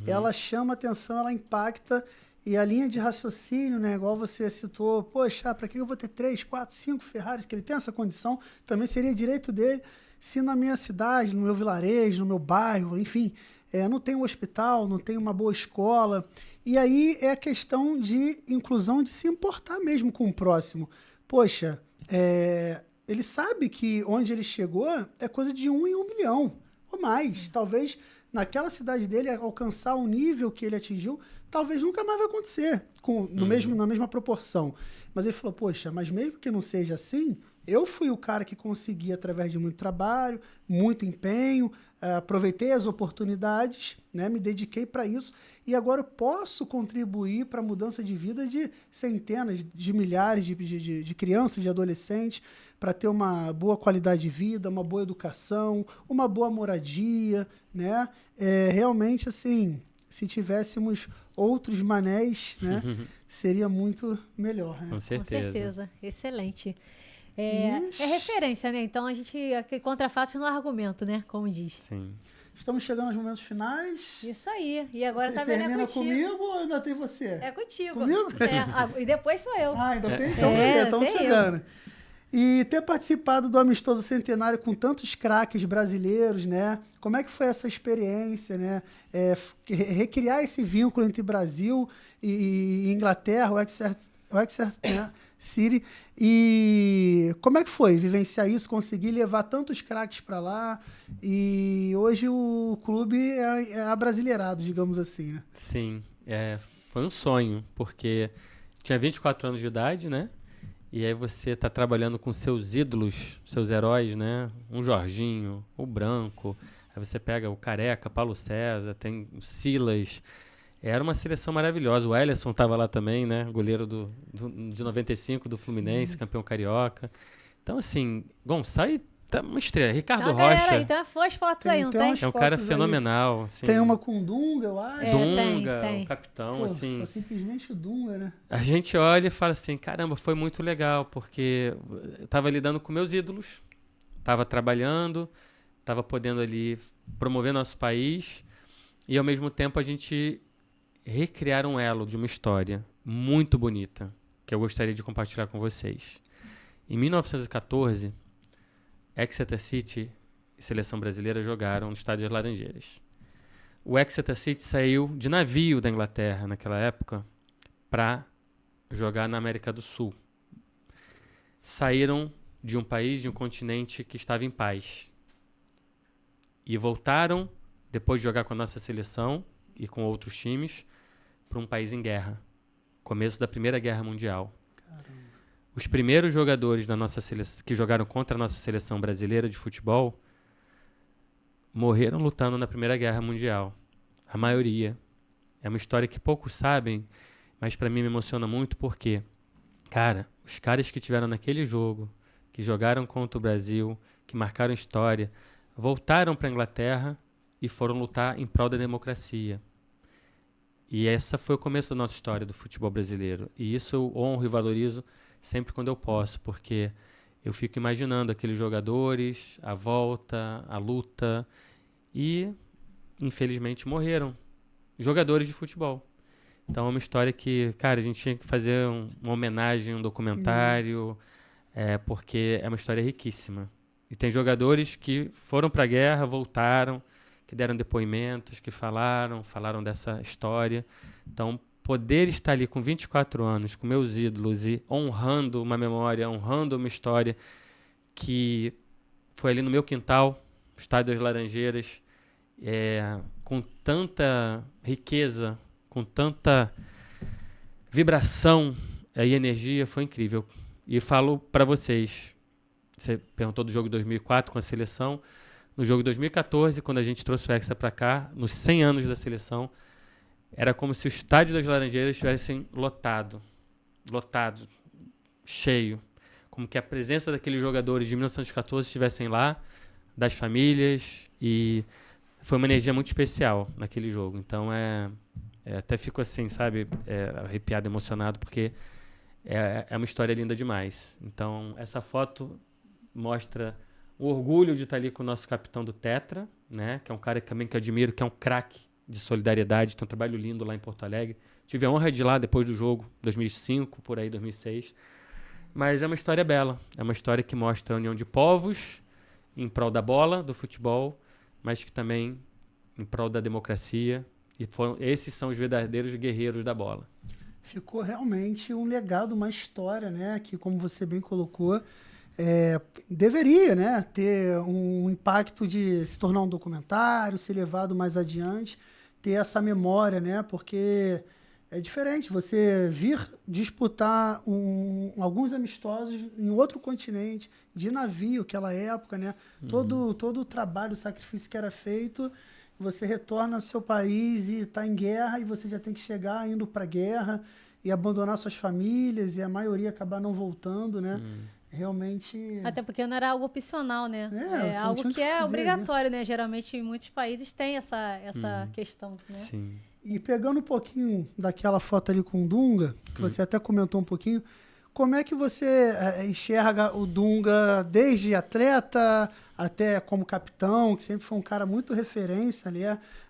ela chama atenção, ela impacta. E a linha de raciocínio, né, igual você citou, poxa, para que eu vou ter 3, 4, 5 Ferraris, que ele tem essa condição, também seria direito dele, se na minha cidade, no meu vilarejo, no meu bairro, enfim, não tem um hospital, não tem uma boa escola. E aí é a questão de inclusão, de se importar mesmo com o próximo. Poxa, ele sabe que onde ele chegou é coisa de 1 em 1 milhão, ou mais. Talvez naquela cidade dele alcançar o nível que ele atingiu, talvez nunca mais vai acontecer na mesma proporção. Mas ele falou, poxa, mas mesmo que não seja assim, eu fui o cara que consegui, através de muito trabalho, muito empenho, aproveitei as oportunidades, né, me dediquei para isso, e agora eu posso contribuir para a mudança de vida de centenas, de milhares de crianças, de adolescentes, para ter uma boa qualidade de vida, uma boa educação, uma boa moradia, né? Realmente, assim, se tivéssemos outros Manés, né, seria muito melhor. Né? Com certeza. Com certeza. Excelente. É referência, né? Então a gente, contra fatos no argumento, né? Como diz. Sim. Estamos chegando aos momentos finais. Isso aí. E agora tá vendo Termina contigo. comigo ou ainda tem você? É contigo. Comigo? E depois sou eu. Ainda tem? Então, beleza, estamos tem chegando. E ter participado do Amistoso Centenário com tantos craques brasileiros, né? Como é que foi essa experiência, né? Recriar esse vínculo entre Brasil e Inglaterra, o Exeter né? City. E como é que foi vivenciar isso, conseguir levar tantos craques para lá? E hoje o clube é abrasileirado, digamos assim, né? Sim, foi um sonho, porque tinha 24 anos de idade, né? E aí você está trabalhando com seus ídolos, seus heróis, né? Um Jorginho, o Branco, aí você pega o Careca, Paulo César, tem o Silas. Era uma seleção maravilhosa. O Ellison estava lá também, né? Goleiro de 95 do Fluminense, sim, campeão carioca. Então, assim, Gonçalves tá uma estrela. Ricardo Rocha. Aí, então foi as fotos aí, não tem? É um cara fenomenal. Assim. Tem uma com o Dunga, eu acho. Dunga, tem. o capitão, Pô, assim. só simplesmente o Dunga, né? A gente olha e fala assim, caramba, foi muito legal, porque eu estava lidando com meus ídolos, estava trabalhando, estava podendo ali promover nosso país e, ao mesmo tempo, a gente recriar um elo de uma história muito bonita, que eu gostaria de compartilhar com vocês. Em 1914, Exeter City e Seleção Brasileira jogaram no Estádio das Laranjeiras. O Exeter City saiu de navio da Inglaterra naquela época para jogar na América do Sul. Saíram de um país, de um continente que estava em paz. E voltaram, depois de jogar com a nossa seleção e com outros times, para um país em guerra. Começo da Primeira Guerra Mundial. Caramba. Os primeiros jogadores da nossa seleção, que jogaram contra a nossa seleção brasileira de futebol morreram lutando na Primeira Guerra Mundial. A maioria. É uma história que poucos sabem, mas para mim me emociona muito porque, cara, os caras que tiveram naquele jogo, que jogaram contra o Brasil, que marcaram história, voltaram para a Inglaterra e foram lutar em prol da democracia. E essa foi o começo da nossa história do futebol brasileiro. E isso eu honro e valorizo sempre quando eu posso, porque eu fico imaginando aqueles jogadores, a volta, a luta, e infelizmente morreram. Jogadores de futebol. Então é uma história que, cara, a gente tinha que fazer uma homenagem, um documentário, porque é uma história riquíssima. E tem jogadores que foram para a guerra, voltaram, que deram depoimentos, que falaram dessa história. Então, poder estar ali com 24 anos, com meus ídolos e honrando uma memória, honrando uma história que foi ali no meu quintal, Estádio das Laranjeiras, com tanta riqueza, com tanta vibração e energia, foi incrível. E falo para vocês, você perguntou do jogo de 2004 com a seleção, no jogo de 2014, quando a gente trouxe o Hexa para cá, nos 100 anos da seleção, era como se o Estádio das Laranjeiras estivesse lotado, cheio. Como que a presença daqueles jogadores de 1914 estivessem lá, das famílias, e foi uma energia muito especial naquele jogo. Então, até fico assim, sabe, arrepiado, emocionado, porque é uma história linda demais. Então, essa foto mostra o orgulho de estar ali com o nosso capitão do Tetra, né, que é um cara também que eu admiro, que é um craque de solidariedade, tem um trabalho lindo lá em Porto Alegre. Tive a honra de ir lá depois do jogo, 2005, por aí, 2006. Mas é uma história bela, é uma história que mostra a união de povos em prol da bola, do futebol, mas que também em prol da democracia. E esses são os verdadeiros guerreiros da bola. Ficou realmente um legado, uma história, né? Que, como você bem colocou, deveria, né, ter um impacto de se tornar um documentário, ser levado mais adiante, ter essa memória, né? Porque é diferente você vir disputar alguns amistosos em outro continente, de navio, aquela época, né? Todo o trabalho, o sacrifício que era feito, você retorna ao seu país e está em guerra, e você já tem que chegar indo para a guerra e abandonar suas famílias, e a maioria acabar não voltando, né? Realmente... Até porque não era algo opcional, né? você não algo tinha o que que é fazer, obrigatório, né? Geralmente, em muitos países tem essa questão, né? Sim. E pegando um pouquinho daquela foto ali com o Dunga, que você até comentou um pouquinho, como é que você enxerga o Dunga desde atleta até como capitão, que sempre foi um cara muito referência ali,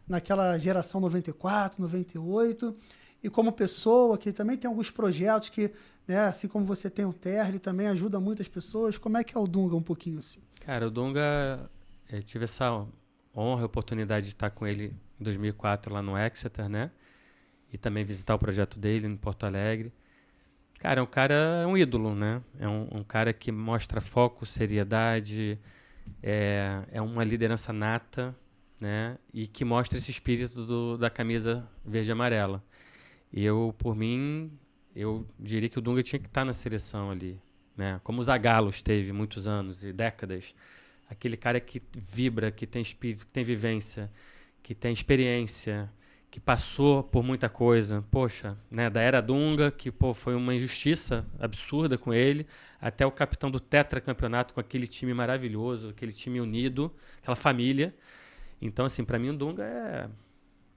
naquela geração 94, 98, e como pessoa, que também tem alguns projetos que, né, assim como você tem o Terra, ele também ajuda muitas pessoas. Como é que é o Dunga um pouquinho assim? Cara, o Dunga, eu tive essa honra e oportunidade de estar com ele em 2004 lá no Exeter, né? E também visitar o projeto dele em Porto Alegre. Cara, o cara é um ídolo, né? É um cara que mostra foco, seriedade, é uma liderança nata, né? E que mostra esse espírito da camisa verde e amarela. E por mim, eu diria que o Dunga tinha que estar na seleção ali, né? Como o Zagallo esteve muitos anos e décadas. Aquele cara que vibra, que tem espírito, que tem vivência, que tem experiência, que passou por muita coisa. Poxa, né, da era Dunga, que foi uma injustiça absurda com ele, até o capitão do tetracampeonato com aquele time maravilhoso, aquele time unido, aquela família. Então, assim, para mim o Dunga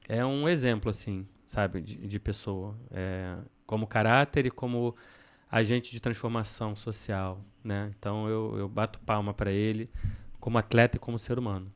é um exemplo, assim, sabe, de pessoa. Como caráter e como agente de transformação social, né? Então eu bato palma para ele como atleta e como ser humano.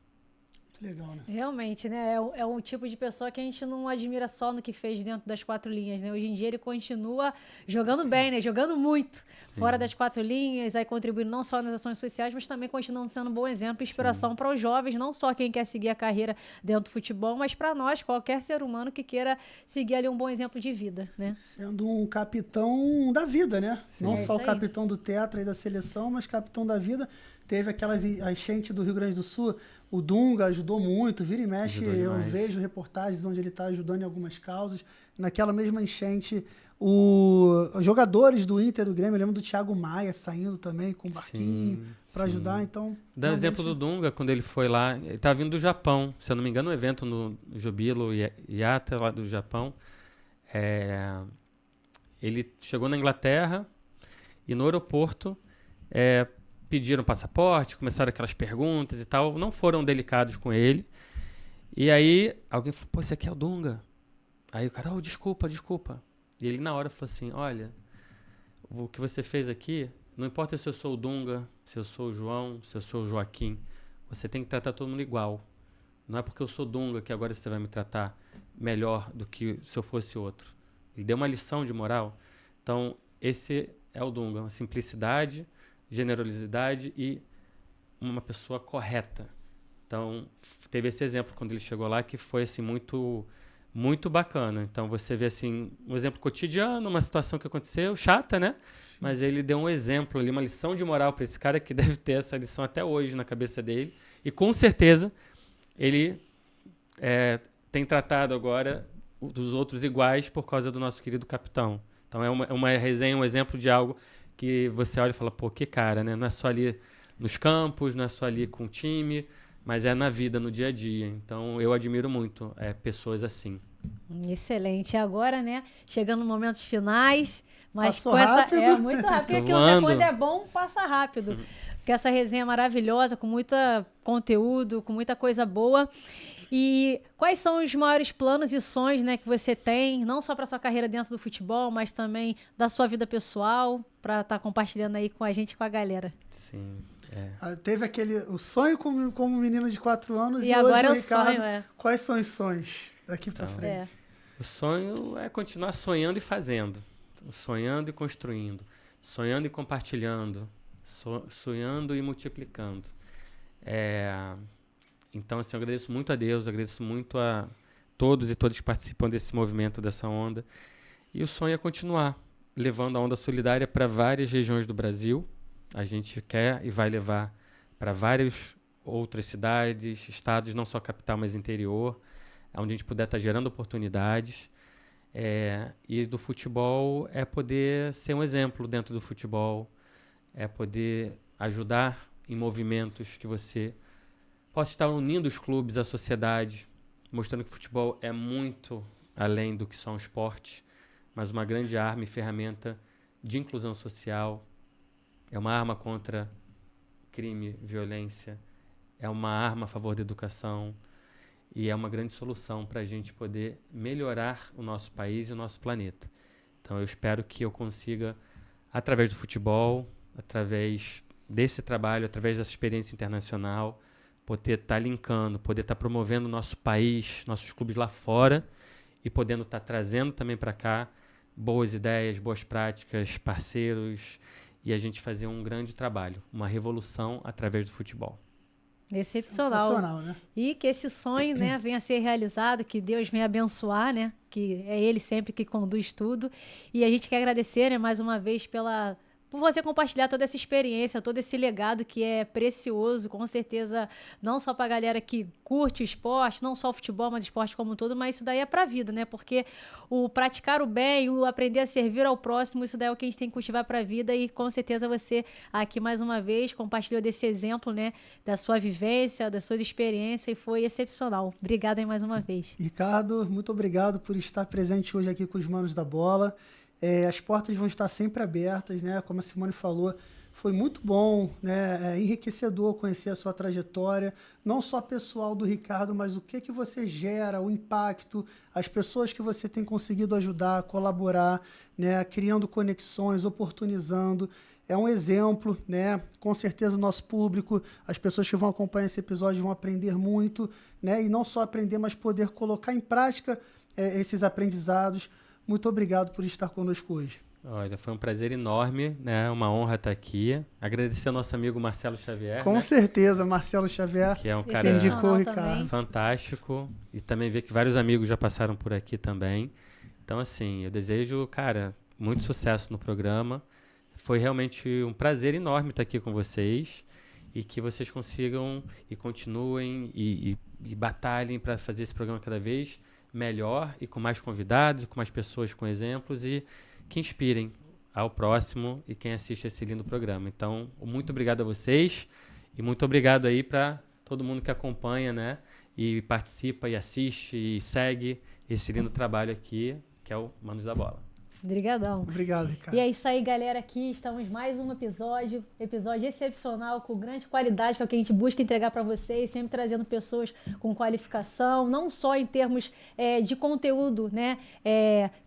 Legal, né? Realmente, né? É um tipo de pessoa que a gente não admira só no que fez dentro das 4 linhas, né? Hoje em dia ele continua jogando bem, né? Jogando muito fora das 4 linhas, aí contribuindo não só nas ações sociais, mas também continuando sendo um bom exemplo e inspiração para os jovens, não só quem quer seguir a carreira dentro do futebol, mas para nós, qualquer ser humano que queira seguir ali um bom exemplo de vida, né? Sendo um capitão da vida, né? Sim. Não só o capitão do Tetra e da seleção, mas capitão da vida. Teve aquelas enchentes do Rio Grande do Sul, o Dunga ajudou muito, vira e mexe, eu vejo reportagens onde ele está ajudando em algumas causas. Naquela mesma enchente, os jogadores do Inter, do Grêmio, eu lembro do Thiago Maia saindo também com o barquinho para ajudar, então... Dá um exemplo do Dunga, quando ele foi lá, ele estava vindo do Japão, se eu não me engano, um evento no Jubilo Iata, lá do Japão. Ele chegou na Inglaterra e no aeroporto pediram passaporte, começaram aquelas perguntas e tal, não foram delicados com ele. E aí alguém falou, pô, esse aqui é o Dunga. Aí o cara, desculpa. E ele na hora falou assim, olha, o que você fez aqui, não importa se eu sou o Dunga, se eu sou o João, se eu sou o Joaquim, você tem que tratar todo mundo igual. Não é porque eu sou Dunga que agora você vai me tratar melhor do que se eu fosse outro. Ele deu uma lição de moral. Então, esse é o Dunga, uma simplicidade, generosidade e uma pessoa correta. Então, teve esse exemplo quando ele chegou lá que foi assim muito muito bacana. Então, você vê assim um exemplo cotidiano, uma situação que aconteceu, chata, né? Sim. Mas ele deu um exemplo ali, uma lição de moral para esse cara que deve ter essa lição até hoje na cabeça dele. E com certeza ele tem tratado agora dos outros iguais por causa do nosso querido capitão. Então, é uma resenha, um exemplo de algo que você olha e fala, pô, que cara, né? Não é só ali nos campos, não é só ali com o time, mas é na vida, no dia a dia. Então, eu admiro muito pessoas assim. Excelente. Agora, né, chegando nos momentos finais, mas Passou com rápido. essa... muito rápido. Porque aquilo, né, quando é bom, passa rápido. Porque essa resenha maravilhosa, com muito conteúdo, com muita coisa boa. E quais são os maiores planos e sonhos, né, que você tem, não só para sua carreira dentro do futebol, mas também da sua vida pessoal, para estar compartilhando aí com a gente e com a galera? Sim. Teve o sonho como menino de 4 anos e agora hoje, é o Ricardo, sonho, quais são os sonhos daqui para frente? O sonho é continuar sonhando e fazendo, sonhando e construindo, sonhando e compartilhando, sonhando e multiplicando. Então, assim, eu agradeço muito a Deus, agradeço muito a todos e todas que participam desse movimento, dessa onda. E o sonho é continuar levando a onda solidária para várias regiões do Brasil. A gente quer e vai levar para várias outras cidades, estados, não só capital, mas interior, onde a gente puder estar gerando oportunidades. E do futebol é poder ser um exemplo dentro do futebol, é poder ajudar em movimentos que você possa estar unindo os clubes, a sociedade, mostrando que o futebol é muito além do que só um esporte, mas uma grande arma e ferramenta de inclusão social. É uma arma contra crime, violência, é uma arma a favor da educação e é uma grande solução para a gente poder melhorar o nosso país e o nosso planeta. Então eu espero que eu consiga, através do futebol, através desse trabalho, através dessa experiência internacional, poder estar linkando, poder estar promovendo o nosso país, nossos clubes lá fora e podendo estar trazendo também para cá boas ideias, boas práticas, parceiros, e a gente fazer um grande trabalho, uma revolução através do futebol. Excepcional. Sensacional, né? E que esse sonho, né, venha a ser realizado, que Deus venha abençoar, né, que é Ele sempre que conduz tudo. E a gente quer agradecer, né, mais uma vez por você compartilhar toda essa experiência, todo esse legado que é precioso, com certeza, não só para a galera que curte o esporte, não só o futebol, mas o esporte como um todo, mas isso daí é para a vida, né? Porque o praticar o bem, o aprender a servir ao próximo, isso daí é o que a gente tem que cultivar para a vida e com certeza você aqui mais uma vez compartilhou desse exemplo, né? Da sua vivência, das suas experiências e foi excepcional. Obrigada aí mais uma vez. Ricardo, muito obrigado por estar presente hoje aqui com os Manos da Bola. As portas vão estar sempre abertas, né? Como a Simone falou, foi muito bom, né? Enriquecedor conhecer a sua trajetória, não só pessoal do Ricardo, mas o que você gera, o impacto, as pessoas que você tem conseguido ajudar, colaborar, né? Criando conexões, oportunizando. É um exemplo, né? Com certeza o nosso público, as pessoas que vão acompanhar esse episódio vão aprender muito, né? E não só aprender, mas poder colocar em prática esses aprendizados. Muito obrigado por estar conosco hoje. Olha, foi um prazer enorme, né? Uma honra estar aqui. Agradecer ao nosso amigo Marcelo Xavier. Com certeza, Marcelo Xavier. Que é um cara indicou o Ricardo. Fantástico. E também ver que vários amigos já passaram por aqui também. Então, assim, eu desejo, cara, muito sucesso no programa. Foi realmente um prazer enorme estar aqui com vocês. E que vocês consigam e continuem e batalhem para fazer esse programa cada vez melhor e com mais convidados, com mais pessoas com exemplos e que inspirem ao próximo e quem assiste esse lindo programa. Então, muito obrigado a vocês e muito obrigado aí para todo mundo que acompanha, né, e participa e assiste e segue esse lindo trabalho aqui, que é o Manos da Bola. Obrigadão. Obrigado, Ricardo. E é isso aí, galera, aqui estamos mais um episódio excepcional, com grande qualidade, que é o que a gente busca entregar para vocês, sempre trazendo pessoas com qualificação, não só em termos de conteúdo, né,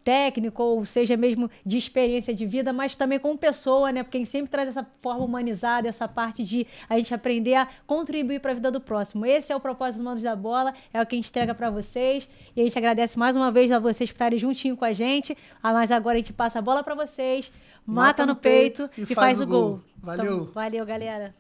técnico, ou seja mesmo de experiência de vida, mas também como pessoa, né, porque a gente sempre traz essa forma humanizada, essa parte de a gente aprender a contribuir para a vida do próximo. Esse é o propósito dos Manos da Bola, é o que a gente entrega para vocês, e a gente agradece mais uma vez a vocês por estarem juntinho com a gente, mas agora a gente passa a bola para vocês, mata no peito e faz o gol. Valeu. Então, valeu, galera.